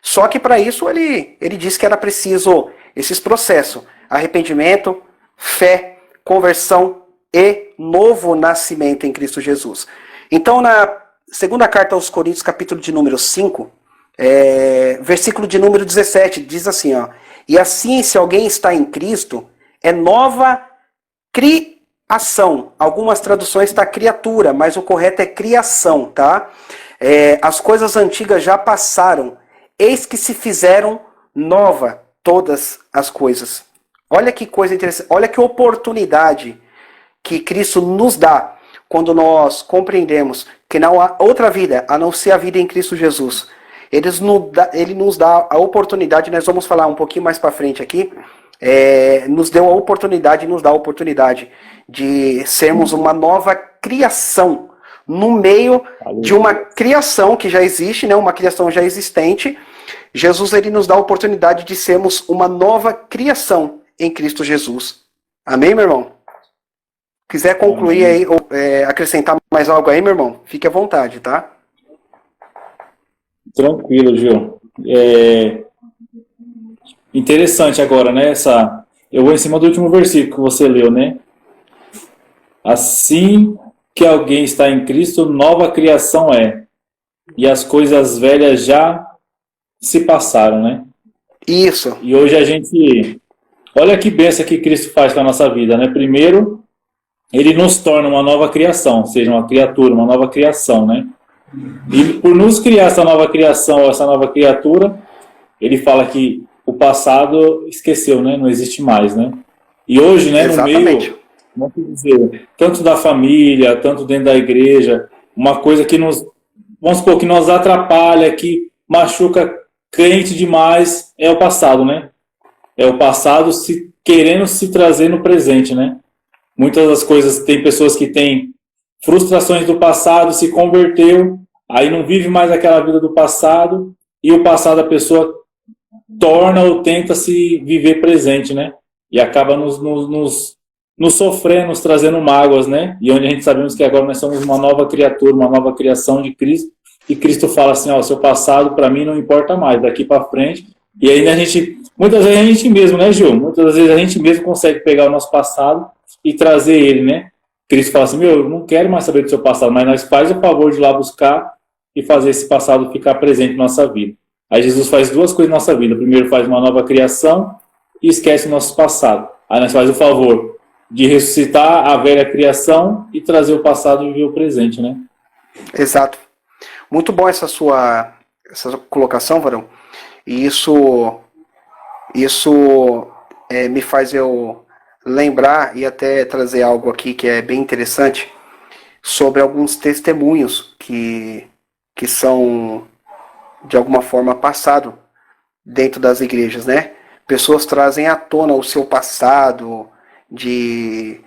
Só que para isso ele disse que era preciso esses processos: arrependimento, fé, conversão e novo nascimento em Cristo Jesus. Então, na segunda carta aos Coríntios, capítulo de número 5, versículo de número 17, diz assim, ó: e assim, se alguém está em Cristo, é nova criação. Algumas traduções está criatura, mas o correto é criação, tá? As coisas antigas já passaram, eis que se fizeram nova todas as coisas. Olha que coisa interessante, olha que oportunidade que Cristo nos dá quando nós compreendemos que não há outra vida a não ser a vida em Cristo Jesus. Ele nos dá a oportunidade, nós vamos falar um pouquinho mais para frente aqui, nos deu a oportunidade, nos dá a oportunidade de sermos uma nova criação no meio de uma criação que já existe, né, uma criação já existente. Jesus, ele nos dá a oportunidade de sermos uma nova criação em Cristo Jesus. Amém, meu irmão? Quiser concluir aí, ou acrescentar mais algo aí, meu irmão, fique à vontade, tá? Tranquilo, Gil. Interessante agora, né? Eu vou em cima do último versículo que você leu, né? Assim que alguém está em Cristo, nova criação é. E as coisas velhas já se passaram, né? Isso. E hoje a gente... Olha que bênção que Cristo faz com a nossa vida, né? Primeiro, ele nos torna uma nova criação, ou seja, uma criatura, uma nova criação, né? E por nos criar essa nova criação, essa nova criatura, ele fala que o passado esqueceu, né? Não existe mais, né? E hoje, né, Exatamente. no meio, vamos dizer, tanto da família, tanto dentro da igreja, uma coisa que vamos supor, que nos atrapalha, que machuca crente demais, é o passado, né? É o passado querendo se trazer no presente, né? Muitas das coisas, tem pessoas que têm frustrações do passado, se converteu, aí não vive mais aquela vida do passado, e o passado a pessoa torna ou tenta se viver presente, né? E acaba nos sofrendo, nos trazendo mágoas, né? E onde a gente sabemos que agora nós somos uma nova criatura, uma nova criação de Cristo, e Cristo fala assim, ó, seu passado para mim não importa mais, daqui para frente. E aí muitas vezes a gente mesmo, né, Gil? Muitas vezes a gente mesmo consegue pegar o nosso passado e trazer ele, né? Cristo fala assim, eu não quero mais saber do seu passado, mas nós faz o favor de ir lá buscar e fazer esse passado ficar presente na nossa vida. Aí Jesus faz duas coisas na nossa vida. Primeiro faz uma nova criação e esquece o nosso passado. Aí nós faz o favor de ressuscitar a velha criação e trazer o passado e viver o presente, né? Exato. Muito bom essa colocação, Varão. E isso me faz eu lembrar e até trazer algo aqui que é bem interessante sobre alguns testemunhos que são de alguma forma passado dentro das igrejas, né? Pessoas trazem à tona o seu passado de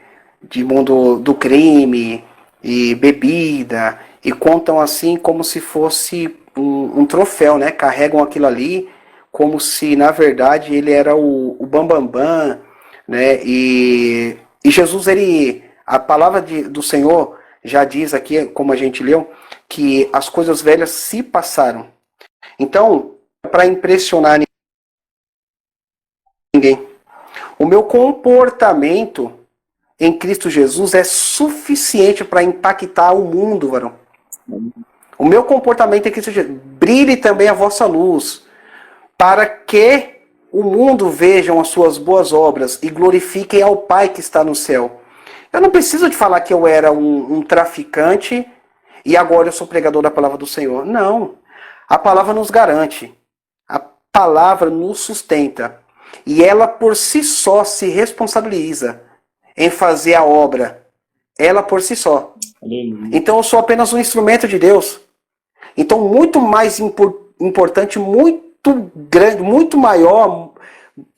mundo do crime e bebida e contam assim como se fosse um troféu, né? Carregam aquilo ali como se na verdade ele era o bambambam, né? E Jesus, a palavra do Senhor já diz aqui, como a gente leu, que as coisas velhas se passaram. Então, para impressionar ninguém, o meu comportamento em Cristo Jesus é suficiente para impactar o mundo, varão. O meu comportamento em Cristo Jesus, brilhe também a vossa luz, para que o mundo vejam as suas boas obras e glorifiquem ao Pai que está no céu. Eu não preciso de falar que eu era um traficante e agora eu sou pregador da palavra do Senhor. Não. A palavra nos garante. A palavra nos sustenta. E ela por si só se responsabiliza em fazer a obra. Ela por si só. Então eu sou apenas um instrumento de Deus. Então muito mais importante, muito grande, muito maior,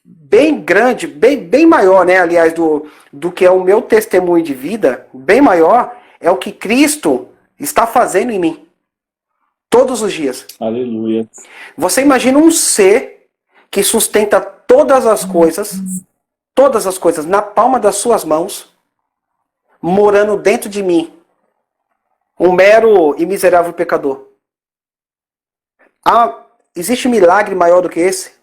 bem grande, bem maior, né, aliás, do que é o meu testemunho de vida, bem maior, é o que Cristo está fazendo em mim. Todos os dias. Aleluia. Você imagina um ser que sustenta todas as coisas na palma das suas mãos, morando dentro de mim. Um mero e miserável pecador. Existe milagre maior do que esse?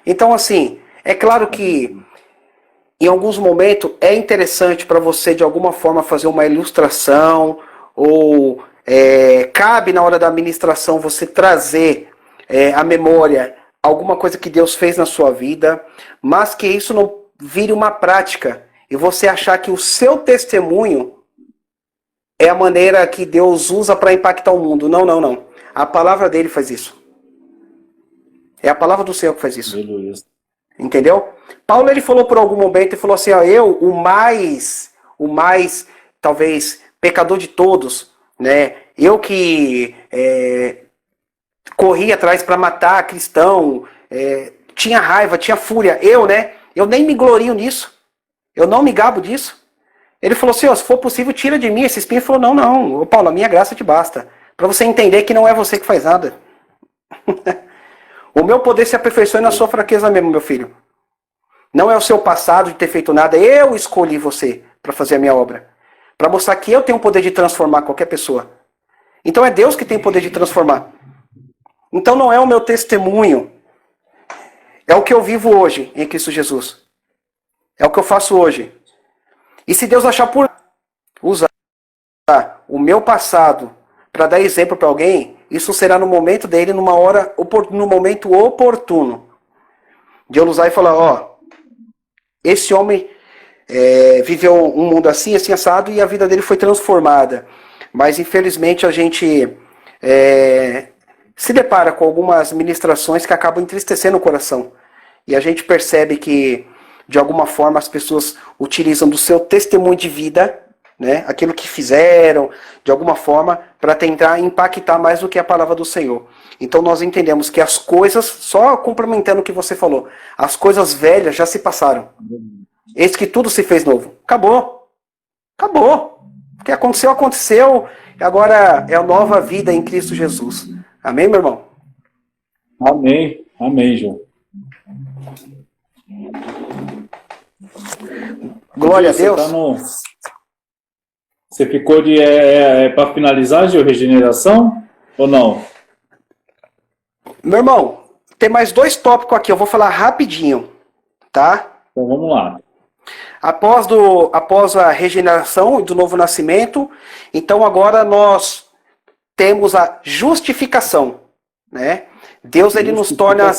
Então, assim, é claro que em alguns momentos é interessante para você, de alguma forma, fazer uma ilustração ou cabe na hora da administração você trazer à memória alguma coisa que Deus fez na sua vida, mas que isso não vire uma prática e você achar que o seu testemunho é a maneira que Deus usa para impactar o mundo. Não, não, não. A palavra dele faz isso. É a palavra do Senhor que faz isso. Beleza. Entendeu? Paulo, ele falou por algum momento, ele falou assim, ó, eu, o mais, talvez, pecador de todos, né? Eu que corri atrás para matar cristão, tinha raiva, tinha fúria. Eu nem me glorio nisso. Eu não me gabo disso. Ele falou assim, ó, se for possível, tira de mim esse espinho. Ele falou, não, não, ô Paulo, a minha graça te basta. Para você entender que não é você que faz nada. O meu poder se aperfeiçoa na sua fraqueza mesmo, meu filho. Não é o seu passado de ter feito nada. Eu escolhi você para fazer a minha obra. Para mostrar que eu tenho o poder de transformar qualquer pessoa. Então é Deus que tem o poder de transformar. Então não é o meu testemunho. É o que eu vivo hoje em Cristo Jesus. É o que eu faço hoje. E se Deus achar por usar o meu passado para dar exemplo para alguém, isso será no momento dele, no momento oportuno. De eu usar e falar, ó, esse homem viveu um mundo assim, assim, assado, e a vida dele foi transformada. Mas, infelizmente, a gente se depara com algumas ministrações que acabam entristecendo o coração. E a gente percebe que, de alguma forma, as pessoas utilizam do seu testemunho de vida, né, aquilo que fizeram, de alguma forma, para tentar impactar mais do que a palavra do Senhor. Então nós entendemos que as coisas, só complementando o que você falou, as coisas velhas já se passaram. Eis que tudo se fez novo. Acabou. Acabou. O que aconteceu, aconteceu. Agora é a nova vida em Cristo Jesus. Amém, meu irmão? Amém. Amém, João. Glória a Deus. Você ficou de para finalizar, Gil, regeneração ou não? Meu irmão, tem mais 2 tópicos aqui, eu vou falar rapidinho, tá? Então vamos lá. Após a regeneração e do novo nascimento, então agora nós temos a justificação, né? Deus, ele nos torna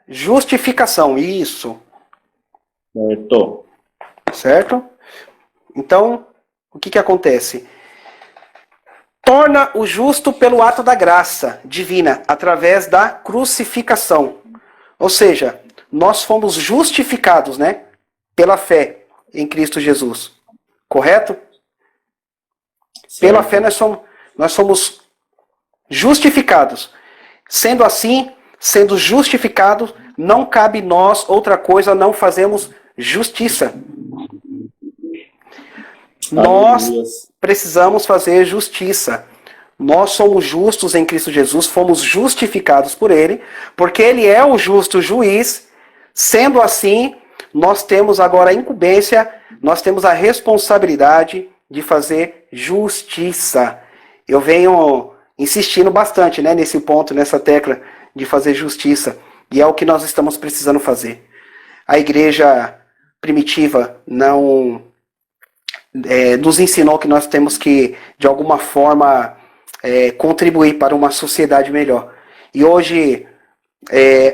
justificação, isso. Certo. Certo? Então, o que acontece? Torna o justo pelo ato da graça divina, através da crucificação. Ou seja, nós fomos justificados, né? Pela fé em Cristo Jesus. Correto? Certo. Pela fé nós somos justificados. Sendo assim, sendo justificados, não cabe nós outra coisa, não fazemos justiça. Nós precisamos fazer justiça. Nós somos justos em Cristo Jesus, fomos justificados por Ele, porque Ele é o justo juiz. Sendo assim, nós temos agora a incumbência, nós temos a responsabilidade de fazer justiça. Eu venho insistindo bastante, né, nesse ponto, nessa tecla de fazer justiça, e é o que nós estamos precisando fazer. A igreja primitiva não nos ensinou que nós temos que, de alguma forma, contribuir para uma sociedade melhor. E hoje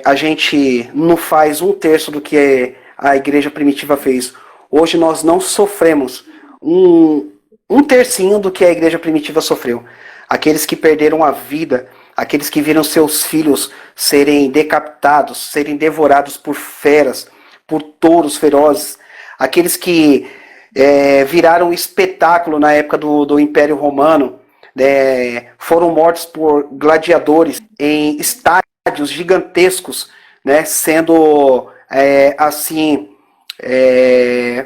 a gente não faz 1/3 do que a igreja primitiva fez. Hoje nós não sofremos um tercinho do que a igreja primitiva sofreu. Aqueles que perderam a vida, aqueles que viram seus filhos serem decapitados, serem devorados por feras, por touros ferozes, aqueles que viraram espetáculo na época do Império Romano, foram mortos por gladiadores em estádios gigantescos, né, sendo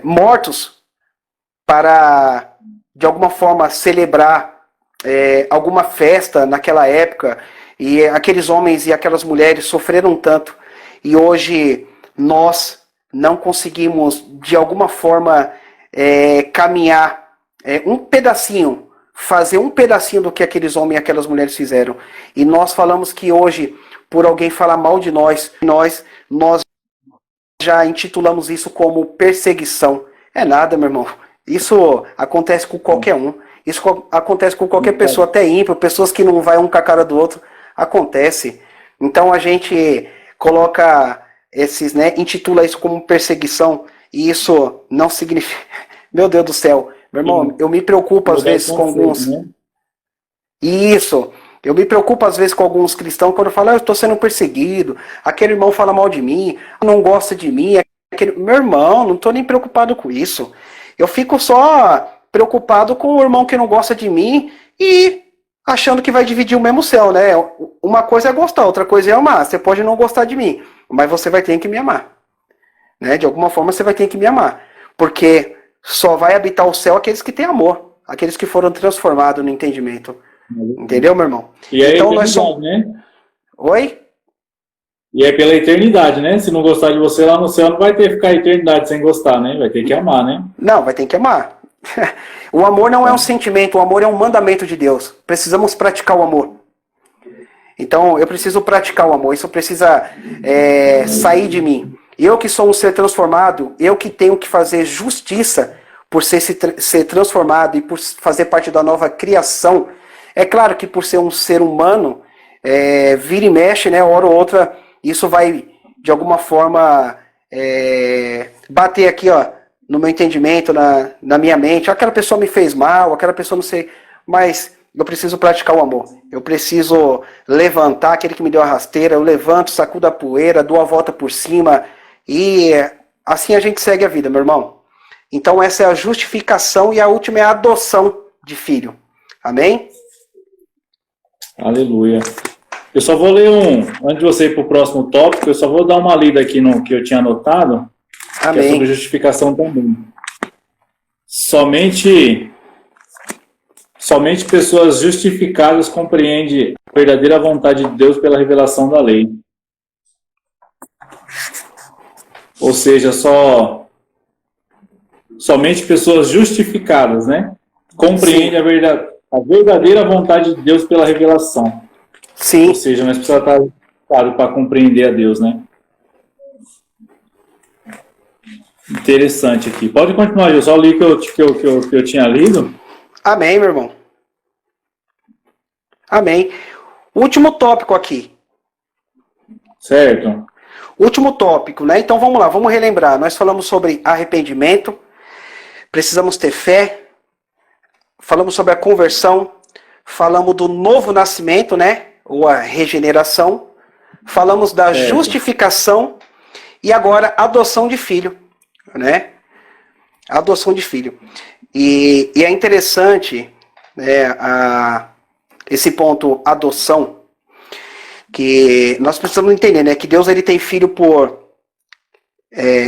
mortos para, de alguma forma, celebrar alguma festa naquela época, e aqueles homens e aquelas mulheres sofreram tanto, e hoje nós não conseguimos, de alguma forma, caminhar um pedacinho, fazer um pedacinho do que aqueles homens e aquelas mulheres fizeram. E nós falamos que hoje, por alguém falar mal de nós já intitulamos isso como perseguição. É nada, meu irmão. Isso acontece com qualquer um. Isso acontece com qualquer pessoa, até ímpio, pessoas que não vai um com a cara do outro. Acontece. Então a gente coloca esses, né, intitula isso como perseguição, e isso não significa... Meu Deus do céu, meu irmão, eu me preocupo às vezes com alguns... Né? Isso, eu me preocupo às vezes com alguns cristãos quando eu falo, eu estou sendo perseguido, aquele irmão fala mal de mim, não gosta de mim, meu irmão, não estou nem preocupado com isso. Eu fico só preocupado com o irmão que não gosta de mim e achando que vai dividir o mesmo céu, né? Uma coisa é gostar, outra coisa é amar. Você pode não gostar de mim, mas você vai ter que me amar. Né? De alguma forma você vai ter que me amar. Porque só vai habitar o céu aqueles que têm amor, aqueles que foram transformados no entendimento. Entendeu, meu irmão? E é então nós somos, né? Oi? E é pela eternidade, né? Se não gostar de você lá no céu, não vai ter que ficar a eternidade sem gostar, né? Vai ter que amar, né? Não, vai ter que amar. O amor não é um sentimento, o amor é um mandamento de Deus. Precisamos praticar o amor. Então, eu preciso praticar o amor, isso precisa sair de mim. Eu que sou um ser transformado, eu que tenho que fazer justiça por ser transformado e por fazer parte da nova criação. É claro que por ser um ser humano, vira e mexe, né, hora ou outra, isso vai, de alguma forma, bater aqui, ó, no meu entendimento, na minha mente. Aquela pessoa me fez mal, aquela pessoa não sei, mas eu preciso praticar o amor. Eu preciso levantar aquele que me deu a rasteira, eu levanto, sacudo a poeira, dou a volta por cima e assim a gente segue a vida, meu irmão. Então essa é a justificação e a última é a adoção de filho. Amém? Aleluia. Eu só vou ler antes de você ir para o próximo tópico, eu só vou dar uma lida aqui no que eu tinha anotado, Amém. que é sobre justificação também. Somente pessoas justificadas compreendem a verdadeira vontade de Deus pela revelação da lei. Ou seja, somente pessoas justificadas, né? Compreendem a verdadeira vontade de Deus pela revelação. Sim. Ou seja, nós precisamos estar justificados para compreender a Deus, né? Interessante aqui. Pode continuar, eu só li o que eu tinha lido. Amém, meu irmão. Amém. Último tópico aqui. Certo. Último tópico, né? Então vamos lá, vamos relembrar. Nós falamos sobre arrependimento, precisamos ter fé, falamos sobre a conversão, falamos do novo nascimento, né? Ou a regeneração, falamos da justificação e agora adoção de filho, né? Adoção de filho. E é interessante, né, esse ponto adoção, que nós precisamos entender, né, que Deus ele tem filho por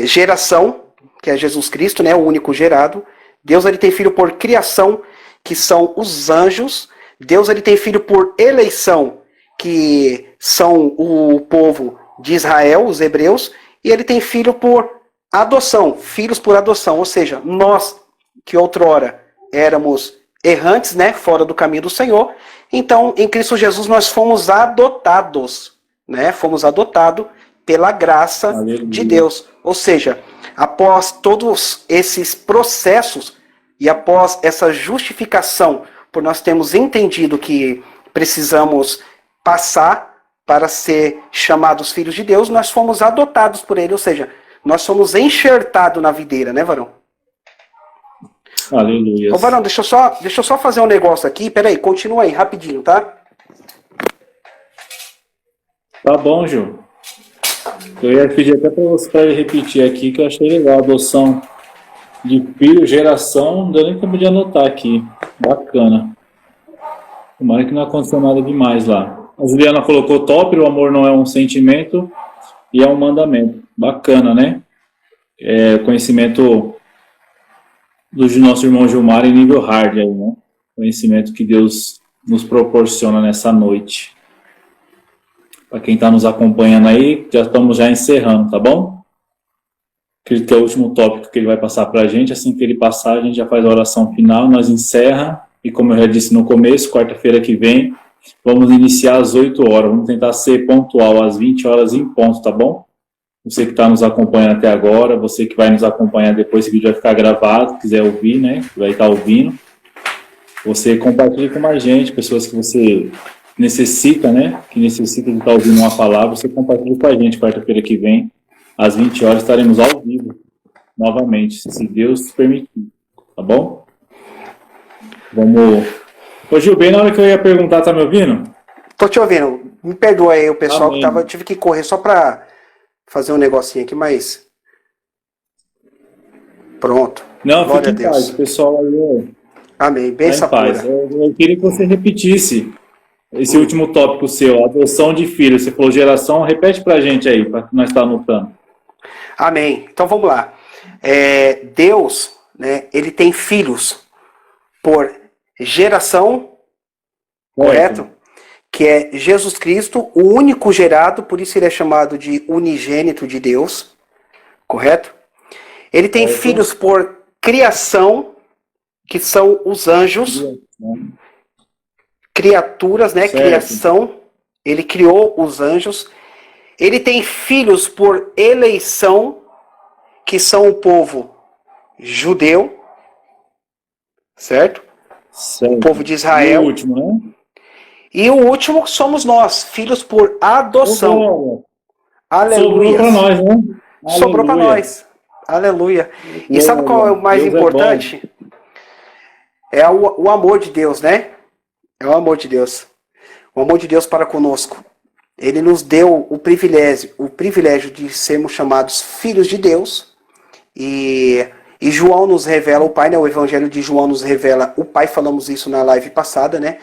geração, que é Jesus Cristo, né, o único gerado. Deus ele tem filho por criação, que são os anjos. Deus ele tem filho por eleição, que são o povo de Israel, os hebreus. E ele tem filho por adoção, filhos por adoção. Ou seja, nós que outrora éramos errantes, né, fora do caminho do Senhor, então em Cristo Jesus nós fomos adotados, né, fomos adotados pela graça de Deus. Ou seja, após todos esses processos e após essa justificação, por nós termos entendido que precisamos passar para ser chamados filhos de Deus, nós fomos adotados por ele, ou seja, nós somos enxertados na videira, né, varão? Aleluia. Ô, varão, deixa eu só fazer um negócio aqui. Peraí, continua aí, rapidinho, tá? Tá bom, Ju. Eu ia pedir até para você repetir aqui, que eu achei legal. Adoção de filho, geração, não deu nem tempo de anotar aqui. Bacana. Tomara que não aconteceu nada demais lá. A Juliana colocou top, o amor não é um sentimento e é um mandamento. Bacana, né? Conhecimento do nosso irmão Gilmar em nível hard aí, né? Conhecimento que Deus nos proporciona nessa noite. Para quem está nos acompanhando aí, já estamos encerrando, tá bom? Acredito que é o último tópico que ele vai passar para a gente. Assim que ele passar, a gente já faz a oração final, nós encerra. E como eu já disse no começo, quarta-feira que vem, vamos iniciar às 8 horas. Vamos tentar ser pontual às 20 horas em ponto, tá bom? Você que está nos acompanhando até agora, você que vai nos acompanhar depois, esse vídeo vai ficar gravado, se quiser ouvir, né? Vai estar ouvindo. você compartilhe com mais gente, pessoas que você necessita, né? Que necessita de estar ouvindo uma palavra, você compartilhe com a gente quarta-feira que vem, às 20 horas, estaremos ao vivo novamente, se Deus permitir. Tá bom? Vamos. Ô Gil, bem na hora que eu ia perguntar, tá me ouvindo? Tô te ouvindo. Me perdoa aí o pessoal que Amém. eu tive que correr só pra fazer um negocinho aqui, mas pronto. Não, Glória fique a em paz, Deus. o pessoal aí Amém. está em Benção paz. pura. Eu queria que você repetisse esse último tópico seu, adoção de filhos. Você falou geração, repete pra gente aí, para nós estar anotando. Amém. Então vamos lá. Deus, né, ele tem filhos por geração, Certo? correto? Que é Jesus Cristo, o único gerado, por isso ele é chamado de unigênito de Deus, correto? Ele tem Certo? filhos por criação, que são os anjos, criaturas, né? Certo. Criação. Ele criou os anjos. Ele tem filhos por eleição, que são o povo judeu, certo? O Certo. povo de E o Israel. último, né? E o último somos nós, filhos por Ô, adoção. glória. Sobrou para Aleluias. nós, né? Sobrou para Aleluia. nós. Aleluia. E sabe qual é Glória. o mais Deus é bom. importante? É o amor de Deus, né? É o amor de Deus. O amor de Deus para conosco. Ele nos deu o privilégio de sermos chamados filhos de Deus. E João nos revela o Pai, né? O Evangelho de João nos revela o Pai. Falamos isso na live passada, né?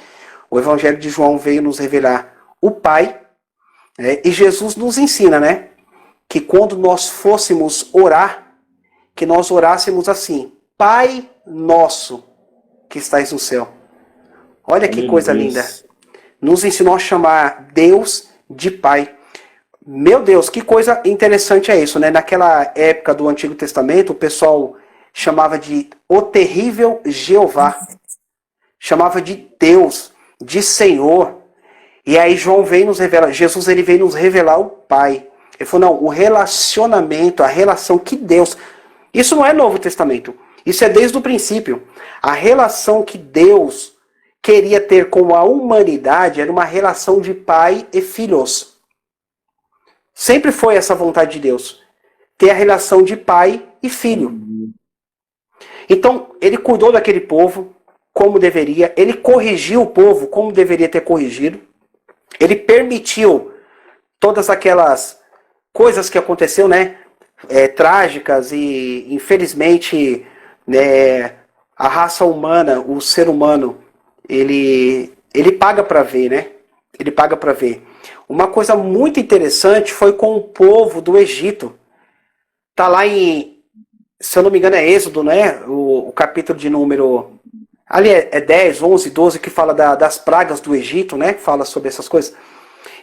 O Evangelho de João veio nos revelar o Pai. Né? E Jesus nos ensina, né? Que quando nós fôssemos orar, que nós orássemos assim: Pai nosso que estais no céu. Olha que coisa Aleluia. linda. Nos ensinou a chamar Deus de Pai. Meu Deus, que coisa interessante é isso, né? Naquela época do Antigo Testamento, o pessoal chamava de o terrível Jeová. Chamava de Deus, de Senhor. E aí João veio nos revelar, Jesus ele veio nos revelar o Pai. Ele falou, não, o relacionamento, a relação que Deus... Isso não é Novo Testamento. Isso é desde o princípio. A relação que Deus queria ter com a humanidade era uma relação de pai e filhos. Sempre foi essa vontade de Deus. Ter a relação de pai e filho. Então, ele cuidou daquele povo como deveria. Ele corrigiu o povo como deveria ter corrigido. Ele permitiu todas aquelas coisas que aconteceu, né? Trágicas e, infelizmente, né, a raça humana, o ser humano, ele paga para ver, né? Ele paga para ver. Uma coisa muito interessante foi com o povo do Egito. Tá lá em, se eu não me engano, é Êxodo, né? O capítulo de número... Ali é 10, 11, 12, que fala das pragas do Egito, né? Que fala sobre essas coisas.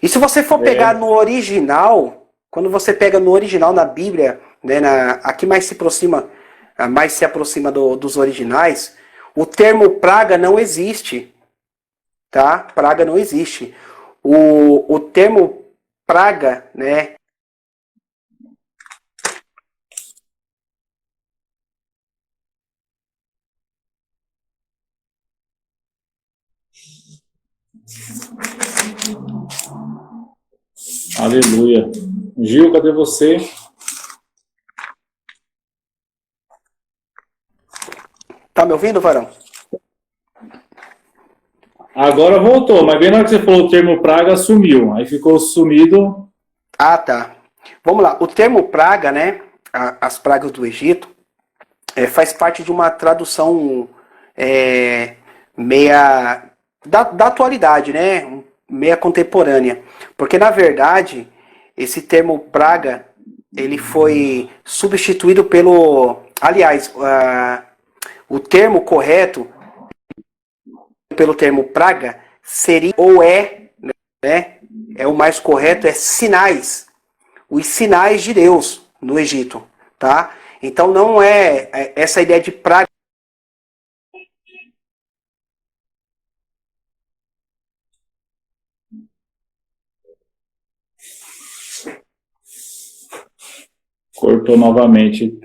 E se você for pegar no original, quando você pega no original na Bíblia, né, aqui mais se aproxima dos originais, o termo praga não existe, tá? Praga não existe. O termo praga, né? Aleluia. Gil, cadê você? Tá me ouvindo, varão? Agora voltou, mas bem na hora que você falou o termo praga, sumiu. Aí ficou sumido. Ah, tá. Vamos lá. O termo praga, né? As pragas do Egito, faz parte de uma tradução meia da atualidade, né? Meia contemporânea. Porque, na verdade, esse termo praga, ele foi substituído pelo... Aliás, o termo correto pelo termo praga seria, ou né? É o mais correto, é sinais. Os sinais de Deus no Egito, tá? Então não é essa ideia de praga. Cortou novamente.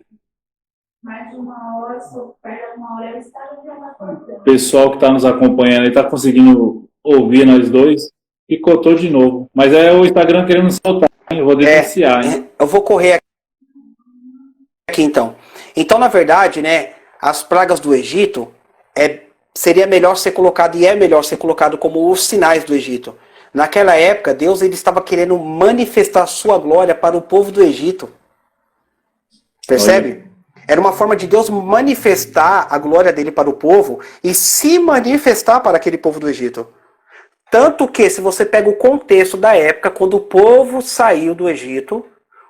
O pessoal que está nos acompanhando está conseguindo ouvir nós dois. Picotou de novo. Mas é o Instagram querendo soltar, hein? Eu vou denunciar, hein? Eu vou correr aqui então. Então, na verdade, né, as pragas do Egito seria melhor ser colocado, e é melhor ser colocado como os sinais do Egito. Naquela época, Deus ele estava querendo manifestar a sua glória para o povo do Egito. Percebe? Olha. Era uma forma de Deus manifestar a glória dele para o povo e se manifestar para aquele povo do Egito. Tanto que, se você pega o contexto da época, quando o povo saiu do Egito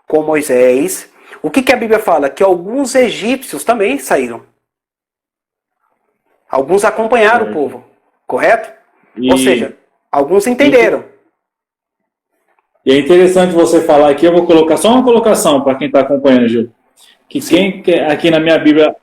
com Moisés, o que a Bíblia fala? Que alguns egípcios também saíram. Alguns acompanharam o povo, correto? Ou seja, alguns entenderam. E é interessante você falar aqui, eu vou colocar só uma colocação para quem está acompanhando, Gil. Que aqui na minha Bíblia,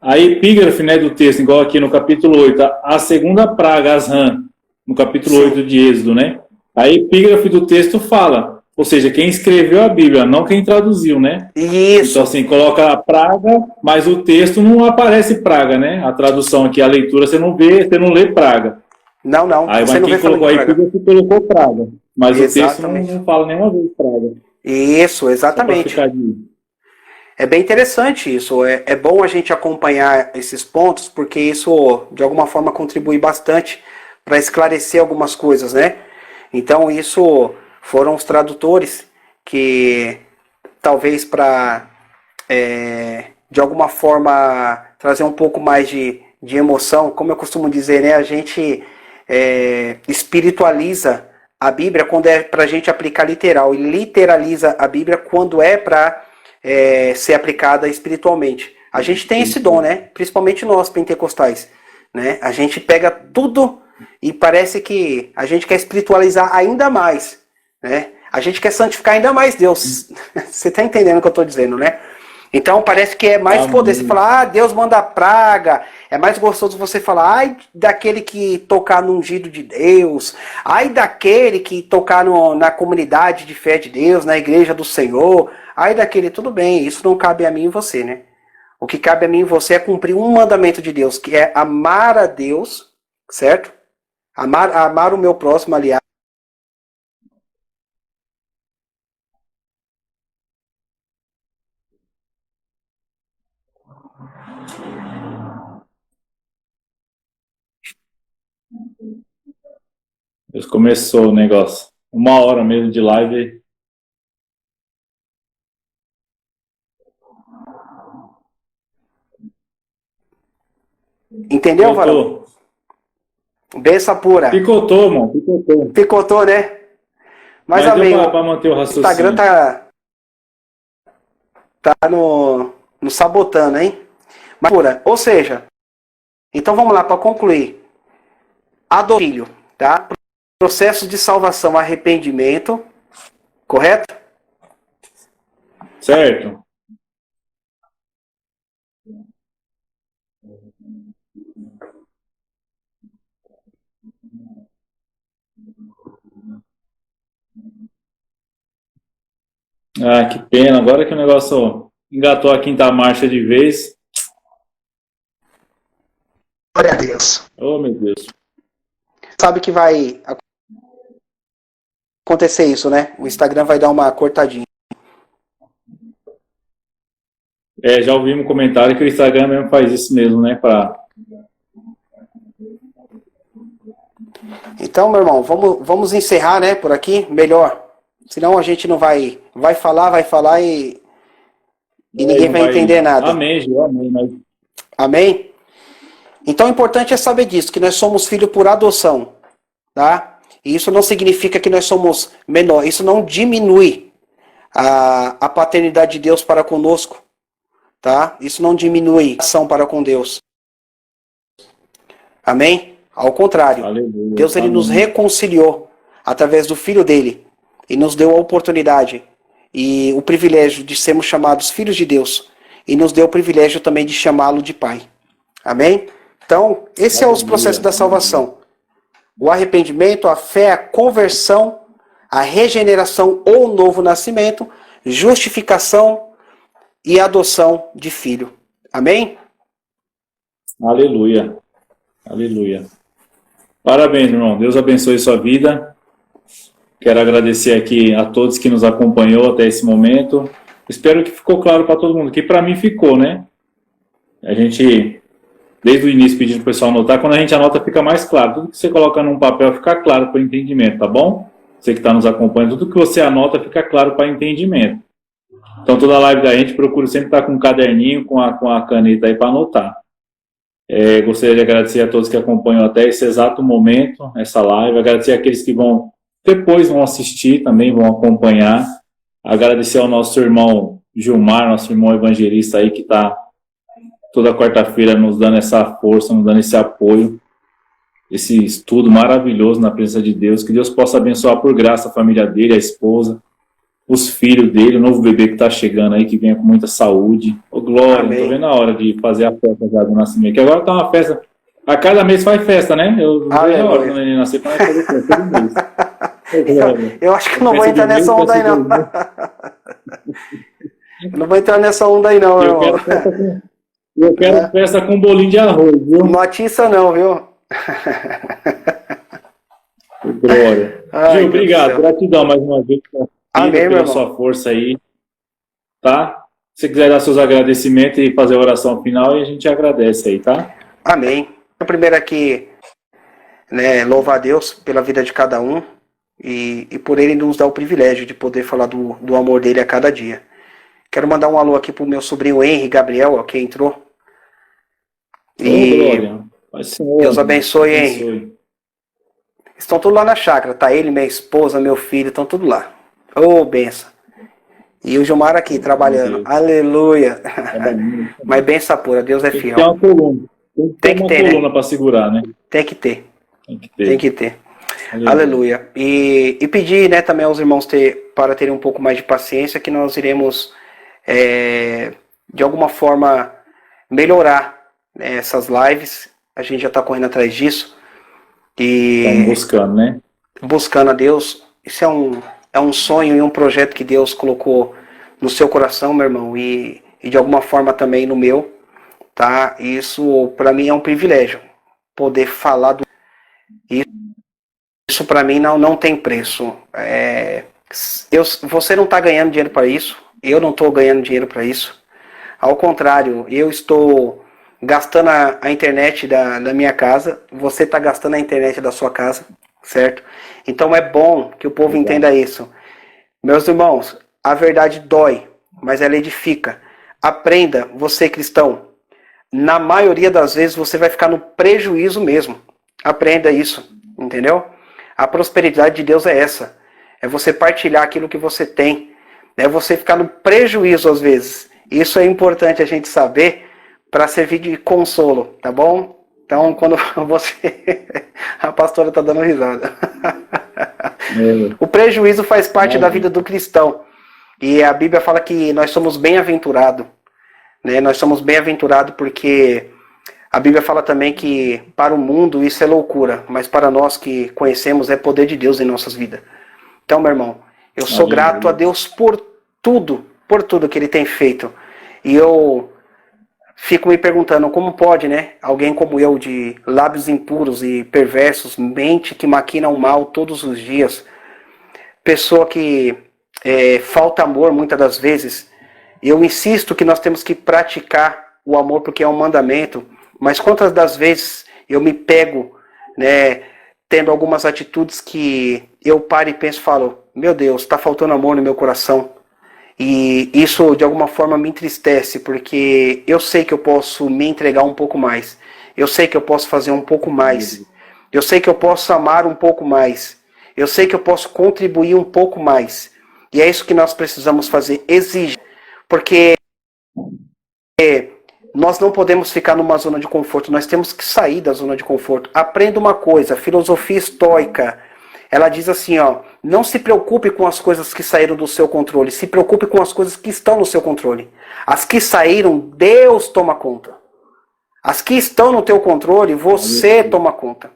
a epígrafe, né, do texto, igual aqui no capítulo 8, a segunda praga, as rãs, no capítulo 8 de Êxodo, né? A epígrafe do texto fala, ou seja, quem escreveu a Bíblia, não quem traduziu, né? Isso. Então, assim, coloca a praga, mas o texto não aparece praga, né? A tradução aqui, a leitura, você não vê, você não lê praga. Não. Aí, você mas não quem vê colocou a epígrafe colocou praga. Mas exatamente. O texto não fala nenhuma vez praga. Isso, exatamente. É bem interessante isso. É bom a gente acompanhar esses pontos, porque isso, de alguma forma, contribui bastante para esclarecer algumas coisas, né? Então, isso foram os tradutores que, talvez para, de alguma forma, trazer um pouco mais de emoção, como eu costumo dizer, né? A gente espiritualiza a Bíblia quando é para a gente aplicar literal, e literaliza a Bíblia quando é para ser aplicada espiritualmente. A gente tem esse dom, né? Principalmente nós, pentecostais, né? A gente pega tudo e parece que a gente quer espiritualizar ainda mais, né? A gente quer santificar ainda mais Deus. Você está entendendo o que eu estou dizendo, né? Então parece que é mais poder. Você falar, Deus manda praga. É mais gostoso você falar, ai daquele que tocar no ungido de Deus. Ai daquele que tocar na comunidade de fé de Deus, na igreja do Senhor. Ai daquele, tudo bem, isso não cabe a mim e você, né? O que cabe a mim e você é cumprir um mandamento de Deus, que é amar a Deus, certo? Amar o meu próximo, aliás. Começou o negócio. 1 hora mesmo de live. Entendeu, Varão? Benção pura. Picotou, mano. Picotou, né? Mas amém. Deu pra manter o raciocínio. O Instagram tá no sabotando, hein? Mas pura. Ou seja, então vamos lá para concluir. Filho, tá? Processo de salvação, arrependimento, correto? Certo. Ah, que pena. Agora que o negócio engatou a quinta marcha de vez. Glória a Deus. Oh, meu Deus. Sabe que vai acontecer isso, né? O Instagram vai dar uma cortadinha. Já ouvi um comentário que o Instagram mesmo faz isso mesmo, né? Então, meu irmão, vamos encerrar, né, por aqui, melhor. Senão a gente não vai falar e ninguém vai entender nada. Amém, Gil, amém. Amém? Então o importante é saber disso, que nós somos filhos por adoção, tá? E isso não significa que nós somos menor, isso não diminui a paternidade de Deus para conosco, tá? Isso não diminui a ação para com Deus. Amém? Ao contrário, Aleluia, Deus ele nos reconciliou através do Filho dele e nos deu a oportunidade e o privilégio de sermos chamados filhos de Deus e nos deu o privilégio também de chamá-lo de Pai. Amém? Então, esse é os processos da salvação. O arrependimento, a fé, a conversão, a regeneração ou novo nascimento, justificação e adoção de filho. Amém? Aleluia. Aleluia. Parabéns, irmão. Deus abençoe sua vida. Quero agradecer aqui a todos que nos acompanhou até esse momento. Espero que ficou claro para todo mundo, que para mim ficou, né? A gente, desde o início, pedindo para o pessoal anotar. Quando a gente anota, fica mais claro. Tudo que você coloca num papel fica claro para o entendimento, tá bom? Você que está nos acompanhando, tudo que você anota fica claro para entendimento. Então, toda a live da gente, procura sempre estar com um caderninho, com a caneta aí para anotar. Gostaria de agradecer a todos que acompanham até esse exato momento, essa live. Agradecer àqueles que depois vão assistir, também vão acompanhar. Agradecer ao nosso irmão Gilmar, nosso irmão evangelista aí, que está toda quarta-feira nos dando essa força, nos dando esse apoio, esse estudo maravilhoso na presença de Deus. Que Deus possa abençoar por graça a família dele, a esposa, os filhos dele, o novo bebê que está chegando aí, que venha com muita saúde. Ô, glória, Amém. não tô vendo a hora de fazer a festa já do nascimento, que agora tá uma festa, a cada mês faz festa, né? Eu não vejo a hora quando ele nascer para fazer festa todo mês. Eu acho que eu não vou entrar nessa onda aí, não. Eu não vou entrar nessa onda aí, não, Eu quero festa com bolinho de arroz, viu? Não atiça não, viu? Glória. Gil, obrigado. Gratidão mais uma vez pela sua força aí. Tá? Se você quiser dar seus agradecimentos e fazer a oração final, e a gente agradece aí, tá? Amém. Primeiro aqui, né, louvar a Deus pela vida de cada um e por Ele nos dar o privilégio de poder falar do amor dele a cada dia. Quero mandar um alô aqui pro meu sobrinho Henry Gabriel, ó, que entrou. Glória. Deus abençoe, Henry. Estão todos lá na chácara, tá? Ele, minha esposa, meu filho, estão tudo lá. Ô, benção. E o Gilmar aqui, trabalhando. Aleluia. Mas benção pura, Deus é fiel. Tem uma coluna. Tem que ter uma coluna, né? Para segurar, né? Tem que ter. Tem que ter. Aleluia. E pedir, né, também aos irmãos para terem um pouco mais de paciência, que nós iremos, de alguma forma, melhorar, né, essas lives. A gente já está correndo atrás disso. Estamos buscando, né? Buscando a Deus. Isso é um sonho e um projeto que Deus colocou no seu coração, meu irmão, e de alguma forma também no meu, tá? Isso para mim é um privilégio, poder falar do... Isso para mim não tem preço. Você não está ganhando dinheiro para isso, eu não estou ganhando dinheiro para isso. Ao contrário, eu estou gastando a internet da minha casa, você está gastando a internet da sua casa, certo? Então é bom que o povo entenda isso. Meus irmãos, a verdade dói, mas ela edifica. Aprenda, você cristão, na maioria das vezes você vai ficar no prejuízo mesmo. Aprenda isso, entendeu? A prosperidade de Deus é essa. É você partilhar aquilo que você tem. É você ficar no prejuízo às vezes. Isso é importante a gente saber para servir de consolo, tá bom? Então, quando você... A pastora tá dando risada. O prejuízo faz parte da vida do cristão. E a Bíblia fala que nós somos bem-aventurados. Né? Nós somos bem-aventurados porque a Bíblia fala também que para o mundo isso é loucura, mas para nós que conhecemos é poder de Deus em nossas vidas. Então, meu irmão, eu sou grato a Deus por tudo que Ele tem feito. E eu fico me perguntando como pode, né? Alguém como eu, de lábios impuros e perversos, mente que maquina o mal todos os dias, pessoa que falta amor muitas das vezes. Eu insisto que nós temos que praticar o amor porque é um mandamento, mas quantas das vezes eu me pego, né, tendo algumas atitudes que eu paro e penso e falo, meu Deus, está faltando amor no meu coração. E isso de alguma forma me entristece, porque eu sei que eu posso me entregar um pouco mais. Eu sei que eu posso fazer um pouco mais. Eu sei que eu posso amar um pouco mais. Eu sei que eu posso contribuir um pouco mais. E é isso que nós precisamos fazer, exigir. Porque nós não podemos ficar numa zona de conforto, nós temos que sair da zona de conforto. Aprenda uma coisa, a filosofia estoica, ela diz assim, ó, não se preocupe com as coisas que saíram do seu controle, se preocupe com as coisas que estão no seu controle. As que saíram, Deus toma conta. As que estão no teu controle, você toma conta.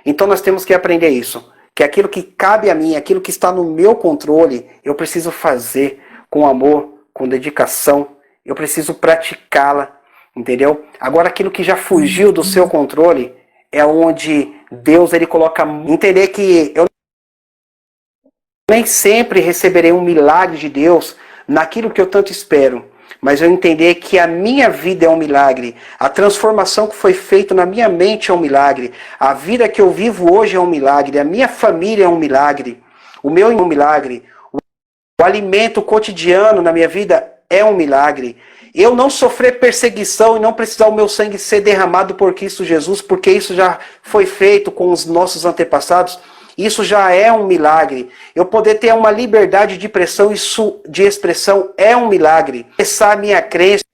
Então nós temos que aprender isso, que aquilo que cabe a mim, aquilo que está no meu controle, eu preciso fazer com amor, com dedicação, eu preciso praticá-la, Entendeu? Agora aquilo que já fugiu do seu controle é onde Deus ele coloca, entender que eu nem sempre receberei um milagre de Deus naquilo que eu tanto espero, mas eu entender que a minha vida é um milagre, a transformação que foi feita na minha mente é um milagre, a vida que eu vivo hoje é um milagre, a minha família é um milagre, o meu é um milagre, o alimento cotidiano na minha vida é um milagre. Eu não sofrer perseguição e não precisar o meu sangue ser derramado por Cristo Jesus, porque isso já foi feito com os nossos antepassados, isso já é um milagre. Eu poder ter uma liberdade de expressão é um milagre. Expressar a minha crença,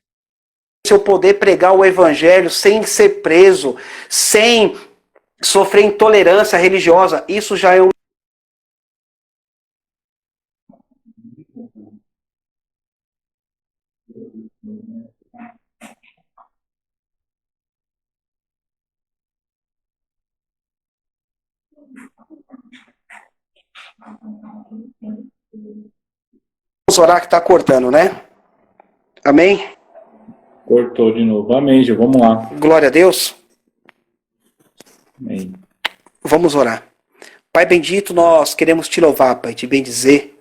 eu poder pregar o evangelho sem ser preso, sem sofrer intolerância religiosa, isso já é um Vamos orar que está cortando, né? Amém? Cortou de novo. Amém, Gil. Vamos lá. Glória a Deus. Amém. Vamos orar. Pai bendito, nós queremos te louvar, Pai, te bendizer,